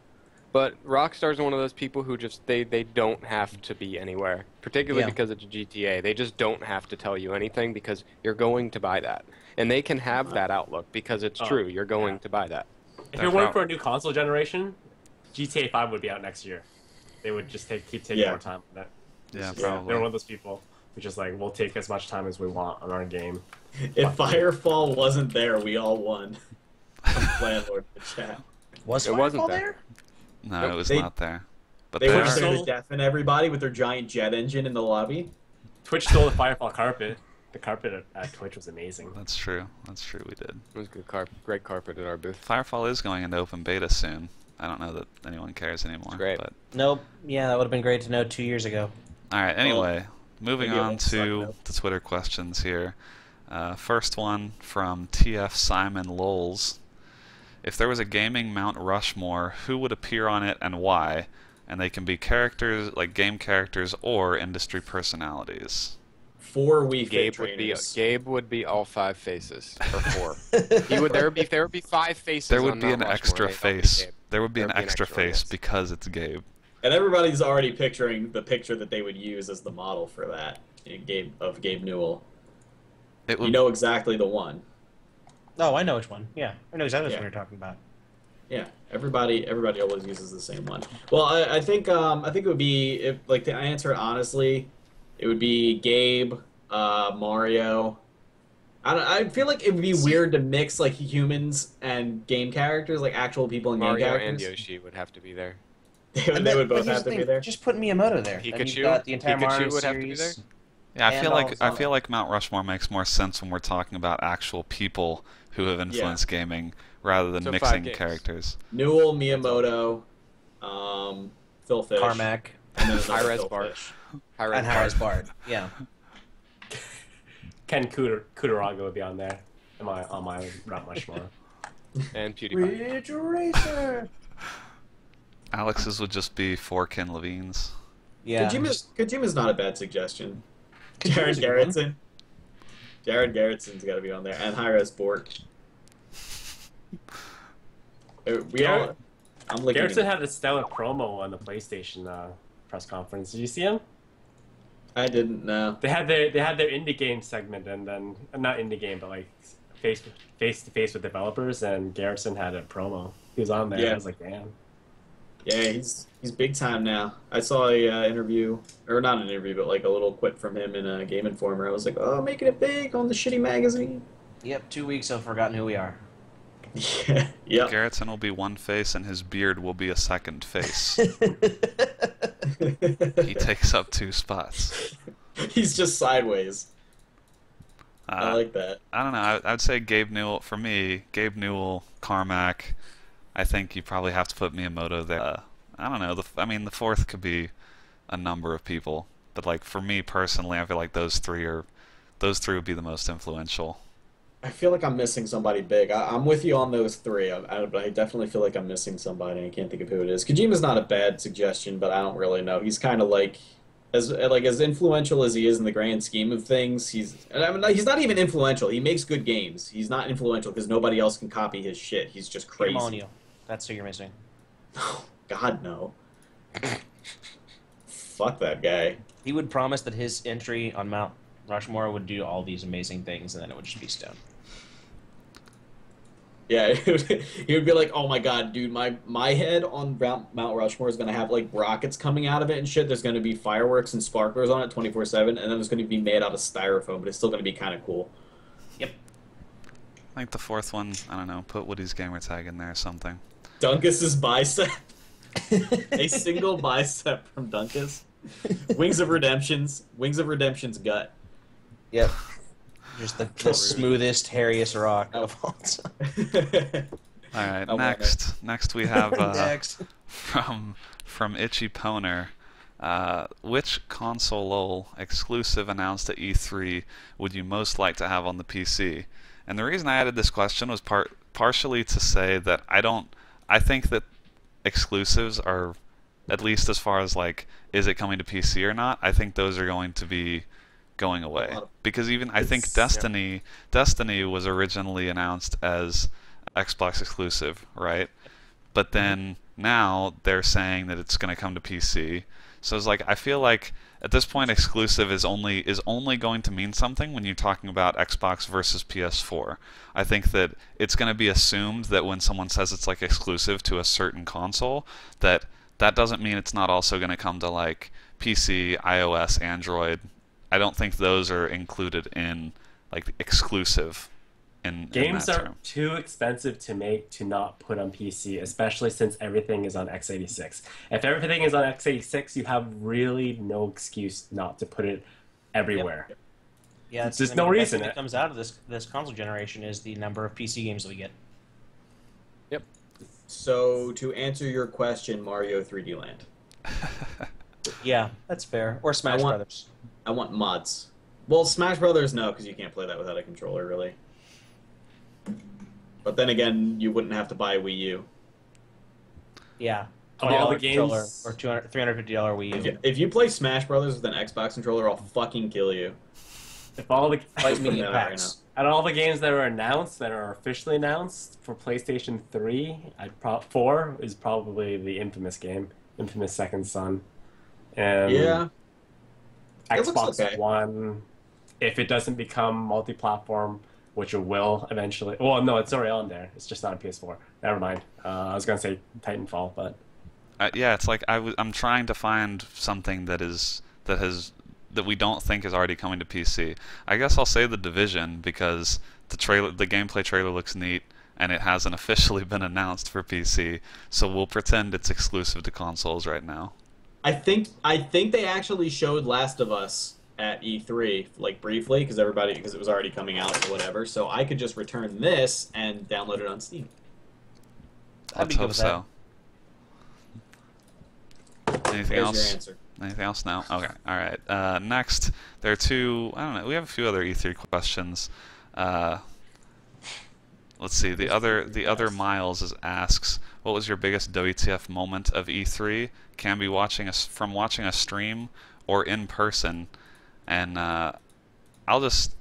But Rockstar's one of those people who just they don't have to be anywhere, particularly because it's GTA. They just don't have to tell you anything because you're going to buy that, and they can have that outlook because it's true. You're going to buy that. If it weren't for a new console generation, GTA 5 would be out next year. They would just keep taking more time on that. Yeah, They're probably. one of those people who just like, we'll take as much time as we want on our game. If Firefall wasn't there, we all won. Landlord in the chat. Was It wasn't Firefall there. No, Nope, it was they- not there. But They they were are. just there to So- deafen everybody with their giant jet engine in the lobby. Twitch stole the Firefall carpet. The carpet at Twitch was amazing. That's true. That's true. We did. It was good great carpet at our booth. Firefall is going into open beta soon. I don't know that anyone cares anymore. great. But Nope. Yeah, that would have been great to know 2 years ago. all right. Anyway, moving maybe it on won't suck to now. the Twitter questions here. First one from TF Simon Lols. If there was a gaming Mount Rushmore, who would appear on it and why? And they can be characters like game characters or industry personalities. 4 Wii Fit Gabe would be all 5 faces or 4. There would be 5 faces. There would on be Mount an Rushmore. extra They'd all be face. Gabe. There would be an There'd extra one, face yes. because it's Gabe. And everybody's already picturing the picture that they would use as the model for that of Gabe Newell. It would. You know exactly the one. Oh, I know which one. Yeah, I know exactly which Yeah. one you're talking about. Yeah, everybody always uses the same one. Well, I think it would be to answer it honestly, it would be Gabe, Mario. I feel like it would be weird to mix like humans and game characters, like actual people and Mario game and characters. Yoshi would have to be there. They would both have to be there. Just put Miyamoto there. Then Pikachu? you've got the entire Pikachu Mario would have to be series. there? Yeah, I and feel all like of them. Mount Rushmore makes more sense when we're talking about actual people who have influenced gaming rather than So 5 mixing games. characters. Newell, Miyamoto, Phil Fish, Carmack and then another Hi-Res Phil Bart. Fish. and Harris Bart. Yeah. Ken Kutaragi would be on there. On my Mount Rushmore. And PewDiePie. Ridge Racer. Alex's would just be 4 Ken Levines. Yeah. Kojima's not a bad suggestion. Jared Kojima's a good one. Garrettson. Jared Garrettson's got to be on there, and Hi-Res Bort. I'm looking. Garrison had a stellar promo on the PlayStation press conference. Did you see him? I didn't know. They had their indie game segment, and then not indie game, but like face to face with developers. And Garrison had a promo. He was on there. Yeah. I was like, damn. Yeah, he's big time now. I saw a interview, or not an interview, but like a little quip from him in a Game Informer. I was like, oh, making it big on the shitty magazine. Yep, 2 weeks I've forgotten who we are. Yeah. Yep. Garrettson will be 1 face and his beard will be a 2nd face. He takes up 2 spots. He's just sideways. I like that. I don't know. I would say Gabe Newell. For me, Gabe Newell, Carmack. I think you probably have to put Miyamoto there. I don't know. The 4th could be a number of people, but like for me personally, I feel like those three would be the most influential. I feel like I'm missing somebody big. I'm with you on those 3, but I definitely feel like I'm missing somebody. I can't think of who it is. Kojima's not a bad suggestion, but I don't really know. He's kind of like as influential as he is in the grand scheme of things. He's not even influential. He makes good games. He's not influential because nobody else can copy his shit. He's just crazy. Demonio. That's who you're missing. God, no. Fuck that guy. He would promise that his entry on Mount Rushmore would do all these amazing things, and then it would just be stone. Yeah, he would be like, "Oh my god, dude, my head on Mount Rushmore is gonna have like rockets coming out of it and shit. There's gonna be fireworks and sparklers on it 24/7, and then it's gonna be made out of styrofoam, but it's still gonna be kind of cool." Yep. I think the fourth one, I don't know, put Woody's gamertag in there or something. Dunkus's bicep, a single bicep from Dunkus. Wings of Redemption's gut. Yep. Just the smoothest, hairiest rock of all time. All right, Oh, next we have Next. from Itchy Poner. Which console exclusive announced at E3 would you most like to have on the PC? And the reason I added this question was partially to say that I think that exclusives are, at least as far as like, is it coming to PC or not, I think those are going to be going away. Because even I think Destiny was originally announced as Xbox exclusive, right? But then now they're saying that it's going to come to PC. So it's like, I feel like at this point exclusive is only going to mean something when you're talking about Xbox versus PS4. I think that it's going to be assumed that when someone says it's like exclusive to a certain console, that doesn't mean it's not also going to come to like PC, iOS, Android. I don't think those are included in like exclusive Games in that are term. too expensive to make to not put on PC, especially since everything is on x86. If everything is on x86, you have really no excuse not to put it everywhere. Yep. Yeah, There's no reason. that comes out of this console generation is the number of PC games that we get. Yep. So to answer your question, Mario 3D Land. Yeah, that's fair. Or Smash Brothers. I want mods. Well, Smash Brothers, no, because you can't play that without a controller, really. But then again, you wouldn't have to buy a Wii U. Yeah. Of all the $20 controller games, or $350 Wii U. If you play Smash Brothers with an Xbox controller, I'll fucking kill you. if all the Fight me Yeah, in packs. out of all the games that are announced, that are officially announced for PlayStation 3, 4 is probably the Infamous game, Infamous Second Son, and Yeah. It looks Xbox okay. One. If it doesn't become multi-platform, which it will eventually. Well, no, it's already on there. It's just not on PS4. Never mind. I was gonna say Titanfall, but Yeah, it's like I'm trying to find something that we don't think is already coming to PC. I guess I'll say The Division because the gameplay trailer looks neat and it hasn't officially been announced for PC. So we'll pretend it's exclusive to consoles right now. I think they actually showed Last of Us at E3, like briefly, because it was already coming out or whatever. So I could just return this and download it on Steam. I'd be Let's good hope with so. Anything There's else? your answer. Anything else? No. Okay. All right. Next, there are two. I don't know. We have a few other E3 questions. Let's see. The other Miles asks, "What was your biggest WTF moment of E3? Can be watching a stream or in person." And I'll just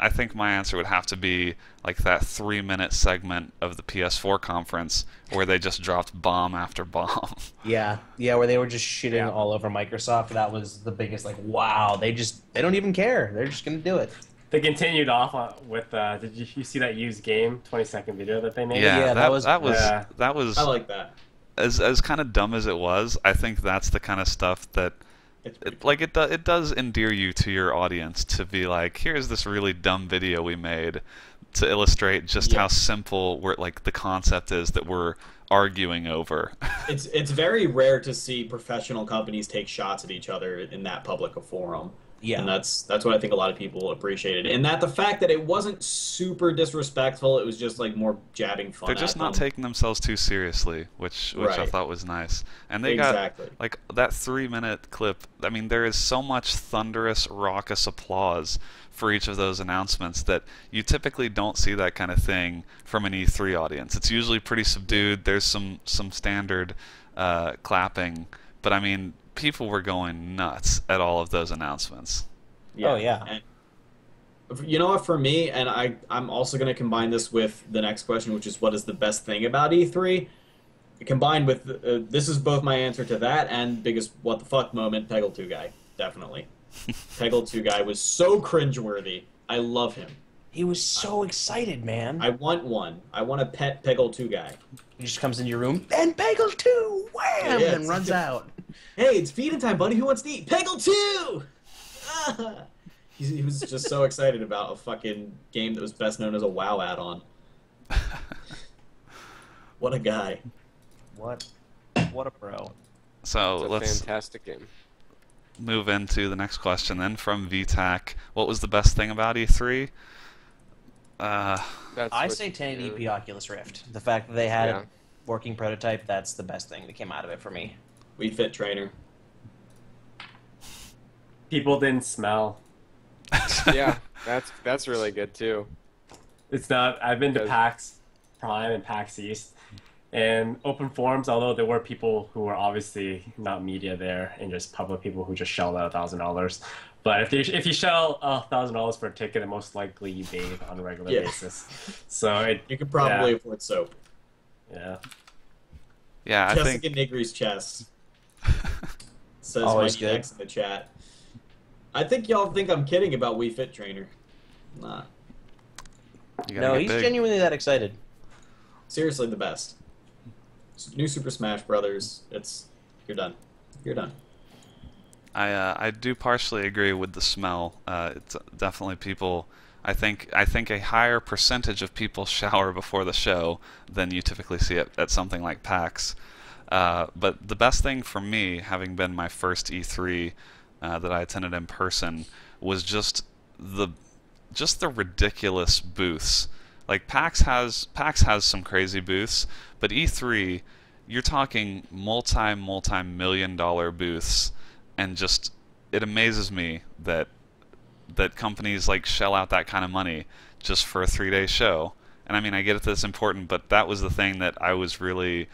I think my answer would have to be like that 3-minute segment of the PS4 conference where they just dropped bomb after bomb. Yeah, where they were just shitting Yeah. all over Microsoft. That was the biggest, like, wow, they don't even care. They're just going to do it. they continued off with. Did you see that used game 20-second video that they made? Yeah, that was- that was I like that. as kind of dumb as it was. I think that's the kind of stuff that It's pretty it does endear you to your audience to be like, here's this really dumb video we made to illustrate just Yeah. how simple the concept is that we're arguing over. It's very rare to see professional companies take shots at each other in that public a forum. Yeah. And that's what I think a lot of people appreciated. And that the fact that it wasn't super disrespectful, it was just like more jabbing fun. They're just at not them. taking themselves too seriously, which I Right. thought was nice. And they Exactly. got like that 3-minute clip. I mean, there is so much thunderous, raucous applause for each of those announcements that you typically don't see that kind of thing from an E3 audience. It's usually pretty subdued. There's some standard clapping, but I mean, people were going nuts at all of those announcements. Oh, yeah. And you know what, for me, and I'm also going to combine this with the next question, which is what is the best thing about E3? combined with this is both my answer to that and biggest what the fuck moment, Peggle 2 guy, definitely. Peggle 2 guy was so cringeworthy. I love him. He was so excited, man. I want one. I want a pet Peggle 2 guy. He just comes into your room, and Peggle 2, wham, Yeah, and runs out. Hey, it's feeding time, buddy. Who wants to eat? Peggle 2! Ah! He was just so excited about a fucking game that was best known as a WoW add-on. What a guy. What a pro. So It's a let's fantastic game. move into the next question then from VTAC. What was the best thing about E3? That's I what- say 1080p Oculus Rift. The fact that they had a working prototype, that's the best thing that came out of it for me. We Fit Trainer. People didn't smell. Yeah, that's really good too. It's not. I've been to Because- PAX Prime and PAX East, and open forums. Although there were people who were obviously not media there, and just public people who just shelled out $1,000. But if you shell $1,000 for a ticket, then most likely you bathe on a regular Yeah. basis. So You could probably Yeah. afford soap. yeah. Yeah, I Jessica think Nigri's chest. Says Always Mikey good. X in the chat. I think y'all think I'm kidding about We Fit Trainer. Nah. you gotta No, get he's big. genuinely that excited. Seriously, the best. New Super Smash Brothers. You're done. You're done. I do partially agree with the smell. It's definitely people. I think a higher percentage of people shower before the show than you typically see at something like PAX. But the best thing for me, having been my first E3 that I attended in person, was just the ridiculous booths. Like PAX has some crazy booths, but E3, you're talking multi-million-dollar booths, and just it amazes me that companies like shell out that kind of money just for a 3-day show. And I mean, I get it that it's important, but that was the thing that I was really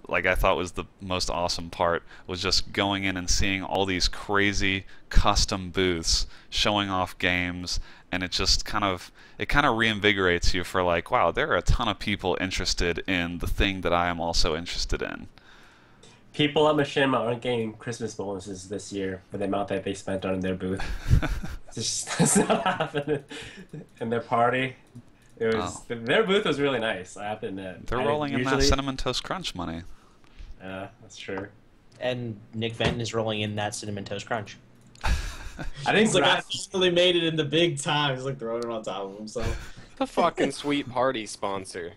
I thought was the most awesome part, was just going in and seeing all these crazy custom booths showing off games, and it just kind of reinvigorates you for wow, there are a ton of people interested in the thing that I am also interested in. People at Machinima aren't getting Christmas bonuses this year for the amount that they spent on their booth. That's not happening. And their party, their booth was really nice. I have to admit. They're rolling in that Cinnamon Toast Crunch money. Yeah, that's true. And Nick Fenton is rolling in that Cinnamon Toast Crunch. I think He's I finally made it in the big time. He's throwing it on top of himself. The fucking Sweet Party sponsor.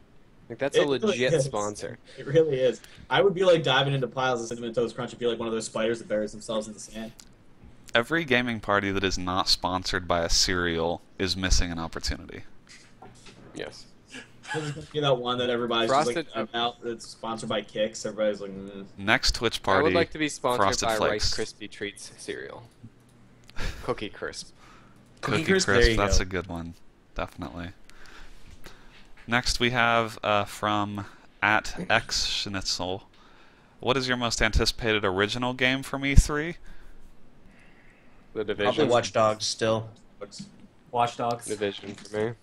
That's a It really legit is. sponsor. It really is. I would be diving into piles of Cinnamon Toast Crunch and be like one of those spiders that buries themselves in the sand. Every gaming party that is not sponsored by a cereal is missing an opportunity. Yes. There's gonna be that one that everybody's Frosted- just out that's sponsored by Kix. Everybody's like, Next Twitch I party, would like to be sponsored Frosted by Flakes. Rice Krispie Treats cereal. Cookie Crisp. Cookie Crisp, Crisp, there you that's go. a good one, definitely. Next we have from @xschnitzel. What is your most anticipated original game from E3? The Probably Division. Watch Dogs still. Watch Dogs. Division for me.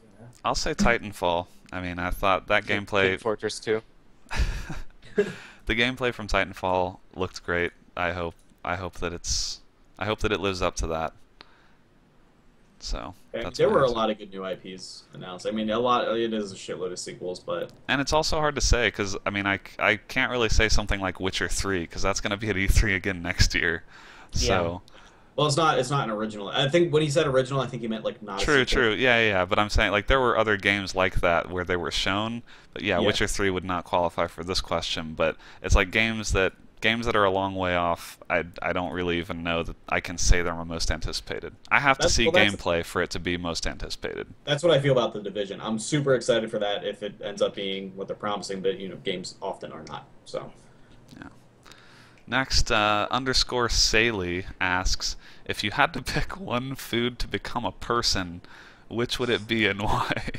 I'll say Titanfall. I mean, I thought that gameplay, Team Fortress 2. the gameplay from Titanfall looked great. I hope that it lives up to that. So that's there my were a answer. lot of good new IPs announced. I mean, it is a shitload of sequels, but And it's also hard to say because I mean, I can't really say something like Witcher 3 because that's going to be at E3 again next year. So. well, it's not an original. I think when he said original, I think he meant not. a sequel. True. Yeah. But I'm saying there were other games like that where they were shown. But yeah, Yeah. Witcher 3 would not qualify for this question. But it's games that are a long way off. I don't really even know that I can say they're my most anticipated. I have to see gameplay for it to be most anticipated. That's what I feel about the Division. I'm super excited for that if it ends up being what they're promising, but games often are not. So. Yeah. Next, _Saley asks, if you had to pick one food to become a person, which would it be and why?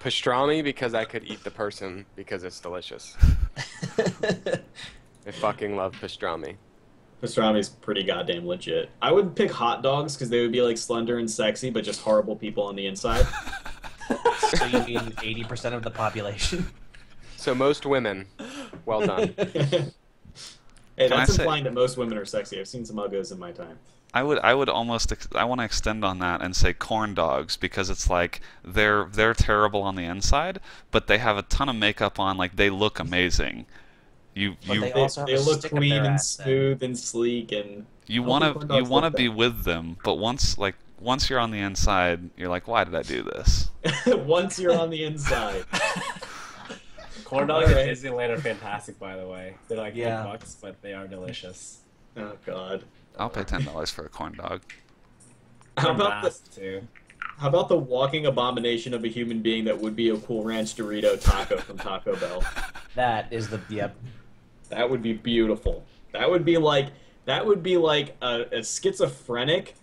Pastrami because I could eat the person because it's delicious. I fucking love pastrami. Pastrami's pretty goddamn legit. I would pick hot dogs because they would be slender and sexy, but just horrible people on the inside. So you mean 80% of the population? So most women. Well done. Hey, Can I that's say- implying that most women are sexy. I've seen some uggos in my time. I would almost I want to extend on that and say corn dogs, because it's like they're terrible on the inside, but they have a ton of makeup on, like they look amazing. But they They, also have they a look stick up clean their and ass then. smooth and sleek, and you I don't think corn dogs want to look be that. with them, but once you're on the inside, you're like, why did I do this? Once you're on the inside. Corn dogs Alright. at Disneyland are fantastic, by the way. They're like Yeah. $8, but they are delicious. Oh God. I'll pay $10 for a corn dog. How They're about the vast, too. How about the walking abomination of a human being that would be a Cool Ranch Dorito taco from Taco Bell? That is the yep. That would be beautiful. That would be like a schizophrenic,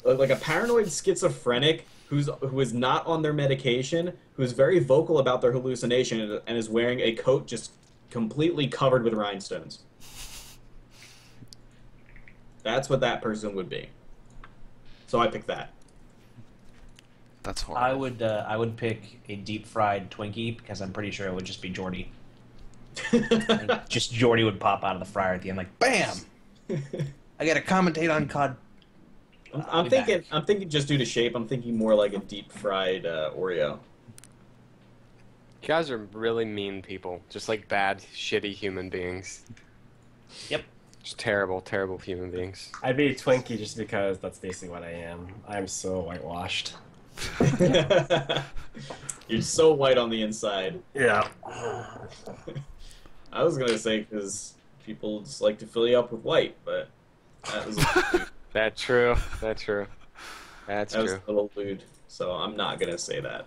like a paranoid schizophrenic who is not on their medication, who is very vocal about their hallucination and is wearing a coat just completely covered with rhinestones. That's what that person would be. So I picked that. That's horrible. I would pick a deep fried Twinkie because I'm pretty sure it would just be Jordy. Just Jordy would pop out of the fryer at the end like BAM! I gotta commentate on COD. I'm thinking just due to shape, I'm thinking more like a deep fried Oreo. You guys are really mean people. Just like bad, shitty human beings. Yep. Just terrible, terrible human beings. I'd be a Twinkie just because that's basically what I am. I'm so whitewashed. You're so white on the inside. Yeah. I was gonna say because people just like to fill you up with white, but that was That's true. That's true. That's that was true. a little lewd. So I'm not gonna say that.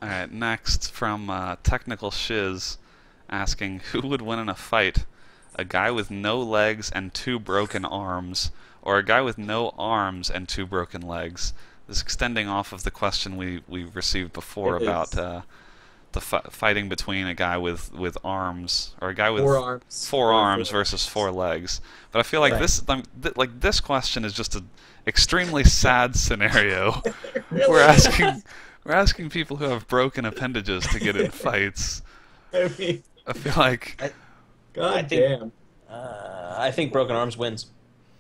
All right, next from Technical Shiz, asking who would win in a fight, a guy with no legs and 2 broken arms, or a guy with no arms and 2 broken legs. This is extending off of the question we received before It about is. the fighting between a guy with arms, or a guy with 4 arms. 4 arms versus 4 legs. But I feel like Right. this question is just an extremely sad scenario. Really? We're asking people who have broken appendages to get in fights. I mean, I feel like God I think- damn. I think broken arms wins.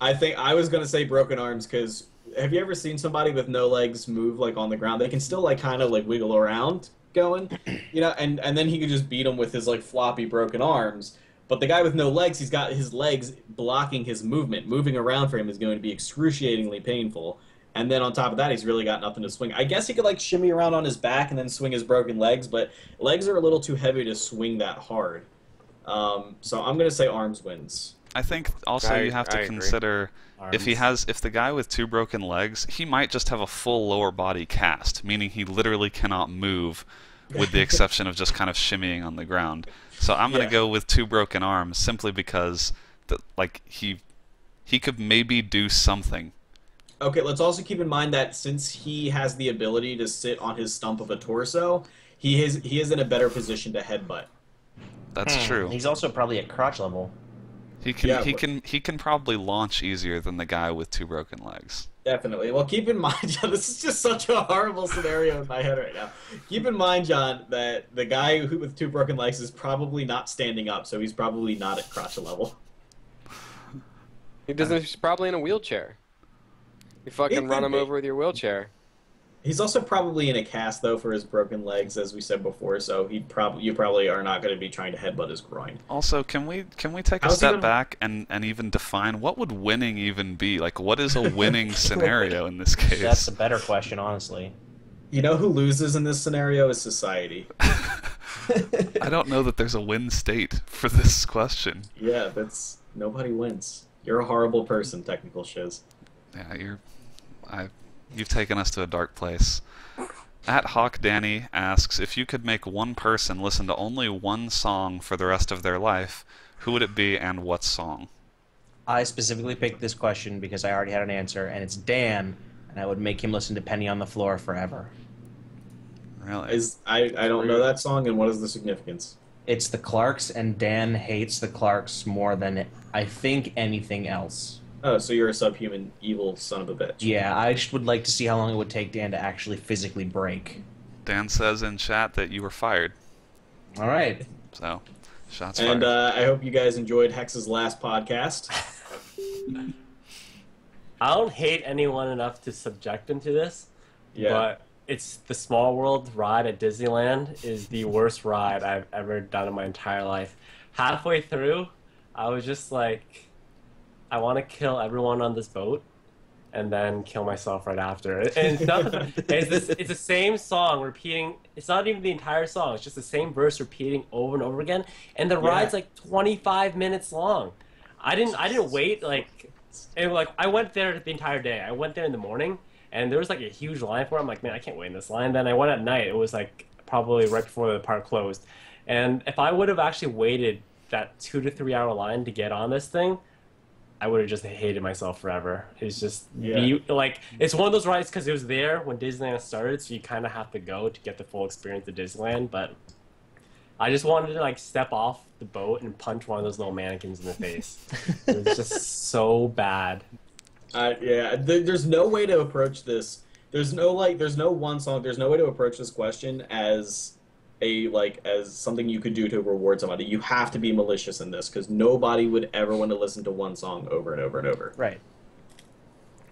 I think I was gonna say broken arms because have you ever seen somebody with no legs move like on the ground? They can still like kind of like wiggle around going, you know, and then he could just beat him with his like floppy broken arms. But the guy with no legs, he's got his legs blocking his movement. Moving around for him is going to be excruciatingly painful. And then on top of that, he's really got nothing to swing. I guess he could like shimmy around on his back and then swing his broken legs, but legs are a little too heavy to swing that hard. So I'm gonna say arms wins. I think also you have to I agree. consider if the guy with 2 broken legs, he might just have a full lower body cast, meaning he literally cannot move, with the exception of just kind of shimmying on the ground. So I'm gonna Yeah. go with 2 broken arms simply because he could maybe do something. Okay, let's also keep in mind that since he has the ability to sit on his stump of a torso, he is in a better position to headbutt. That's true. He's also probably at crotch level. He can Yeah, he can probably launch easier than the guy with 2 broken legs. Definitely. Well, keep in mind, John, this is just such a horrible scenario in my head right now. Keep in mind, John, that the guy with 2 broken legs is probably not standing up, so he's probably not at crotch level. He doesn't. He's probably in a wheelchair. You fucking He run could him be. over with your wheelchair. He's also probably in a cast though for his broken legs, as we said before. So you probably are not going to be trying to headbutt his groin. Also, can we take a How's he step gonna- back and even define what would winning even be? Like, what is a winning scenario in this case? That's a better question, honestly. You know who loses in this scenario is society. I don't know that there's a win state for this question. Yeah, nobody wins. You're a horrible person, technical shiz. Yeah, you've taken us to a dark place. At Hawk Danny asks, if you could make one person listen to only one song for the rest of their life, who would it be and what song? I specifically picked this question because I already had an answer, and it's Dan, and I would make him listen to Penny on the Floor forever. Really? I don't know that song, and what is the significance? It's the Clarks, and Dan hates the Clarks more than I think anything else. Oh, so you're a subhuman evil son of a bitch. Yeah, I just would like to see how long it would take Dan to actually physically break. Dan says in chat that you were fired. All right. So, Shots And fired. I hope you guys enjoyed Hex's last podcast. I don't hate anyone enough to subject them to this, Yeah. but it's the Small World ride at Disneyland is the worst ride I've ever done in my entire life. Halfway through, I was just like, I want to kill everyone on this boat and then kill myself right after. And it's the same song repeating. It's not even the entire song. It's just the same verse repeating over and over again. And the ride's like 25 minutes long. I didn't wait I went there the entire day. I went there in the morning, and there was like a huge line for it. I'm like, man, I can't wait in this line. Then I went at night. It was like probably right before the park closed. And if I would have actually waited that 2 to 3 hour line to get on this thing, I would have just hated myself forever. It's just it's one of those rides because it was there when Disneyland started, so you kind of have to go to get the full experience of Disneyland. But I just wanted to like step off the boat and punch one of those little mannequins in the face. It was just so bad. There's no way to approach this. There's no one song. There's no way to approach this question as something you could do to reward somebody. You have to be malicious in this because nobody would ever want to listen to one song over and over and over. Right.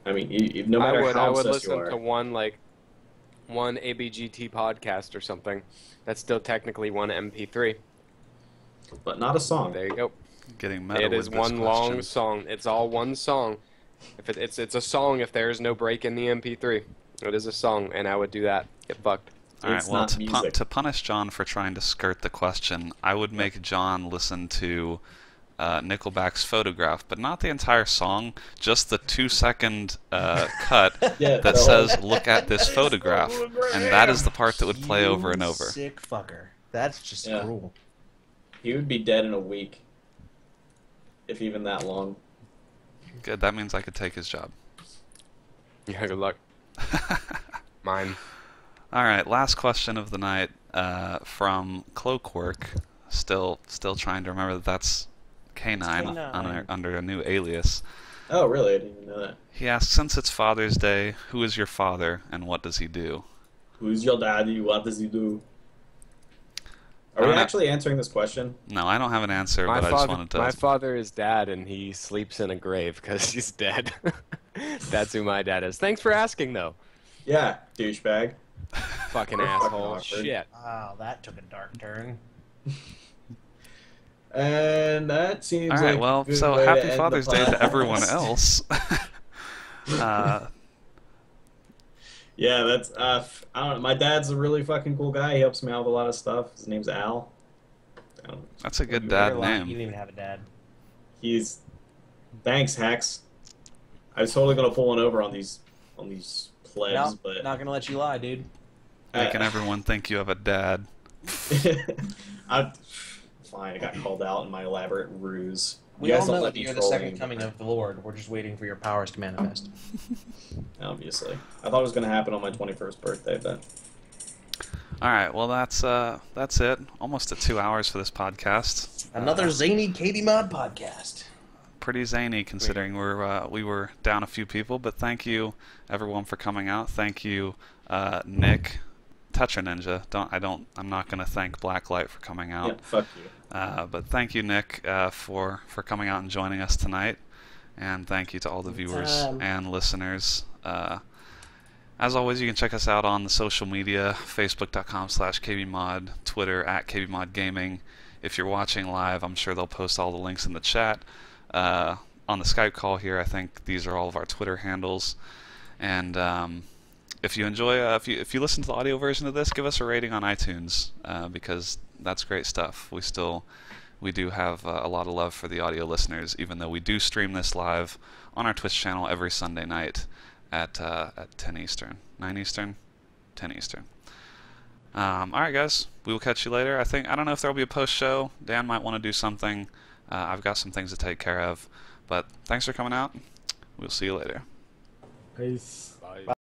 I mean, no matter how I would obsessed you listen are. to one ABGT podcast or something. That's still technically one MP3. But not a song. There you go. Getting meta It with is this one long question. song. It's all one song. If it's a song, if there is no break in the MP3, it is a song, and I would do that. Get fucked. All right, It's well, not music. to punish John for trying to skirt the question, I would make John listen to Nickelback's Photograph, but not the entire song, just the 2-second cut that says, look at this photograph. And that is the part that would play over and over. Sick fucker. That's just cruel. He would be dead in a week, if even that long. Good, that means I could take his job. Yeah, good luck. Mine. All right, last question of the night from Cloakwork. Still trying to remember that that's K9 under a new alias. Oh, really? I didn't even know that. He asks, since it's Father's Day, who is your father and what does he do? Who's your daddy? What does he do? Are we actually answering this question? No, I don't have an answer, but I just wanted to... My father is dad, and he sleeps in a grave because he's dead. That's who my dad is. Thanks for asking, though. Yeah, douchebag. Fucking asshole. awkward. Shit. Wow, that took a dark turn. And that seems All right, like well, a good so way happy to end Father's the Day to podcast. everyone else. Yeah, that's I don't know. My dad's a really fucking cool guy. He helps me out with a lot of stuff. His name's Al. That's a good You dad were lying. You name. didn't even have a dad. He's thanks, Hex. I was totally gonna pull one over on these plebs, No, but not gonna let you lie, dude. Making everyone think you have a dad. I'm fine. I got called out in my elaborate ruse. We You guys all don't know let that me you're the troll second me. coming of the Lord. We're just waiting for your powers to manifest. Obviously, I thought it was gonna happen on my 21st birthday, but All right, well, that's it. Almost at 2 hours for this podcast. Another zany KBMOD podcast. Pretty zany considering we were down a few people, but thank you everyone for coming out. Thank you, Nick, Tetraninja. I'm not gonna thank Blacklight for coming out. yeah, fuck you. But thank you, Nick, for coming out and joining us tonight, and thank you to all the viewers and listeners. As always, you can check us out on the social media: Facebook.com/KBMOD, Twitter @KBMODGaming. If you're watching live, I'm sure they'll post all the links in the chat. On the Skype call here, I think these are all of our Twitter handles. And if you enjoy, if you listen to the audio version of this, give us a rating on iTunes because that's great stuff. We do have a lot of love for the audio listeners, even though we do stream this live on our Twitch channel every Sunday night at 10 Eastern, 9 Eastern, 10 Eastern. All right, guys, we will catch you later. I don't know if there will be a post show. Dan might want to do something. I've got some things to take care of, but thanks for coming out. We'll see you later. Peace.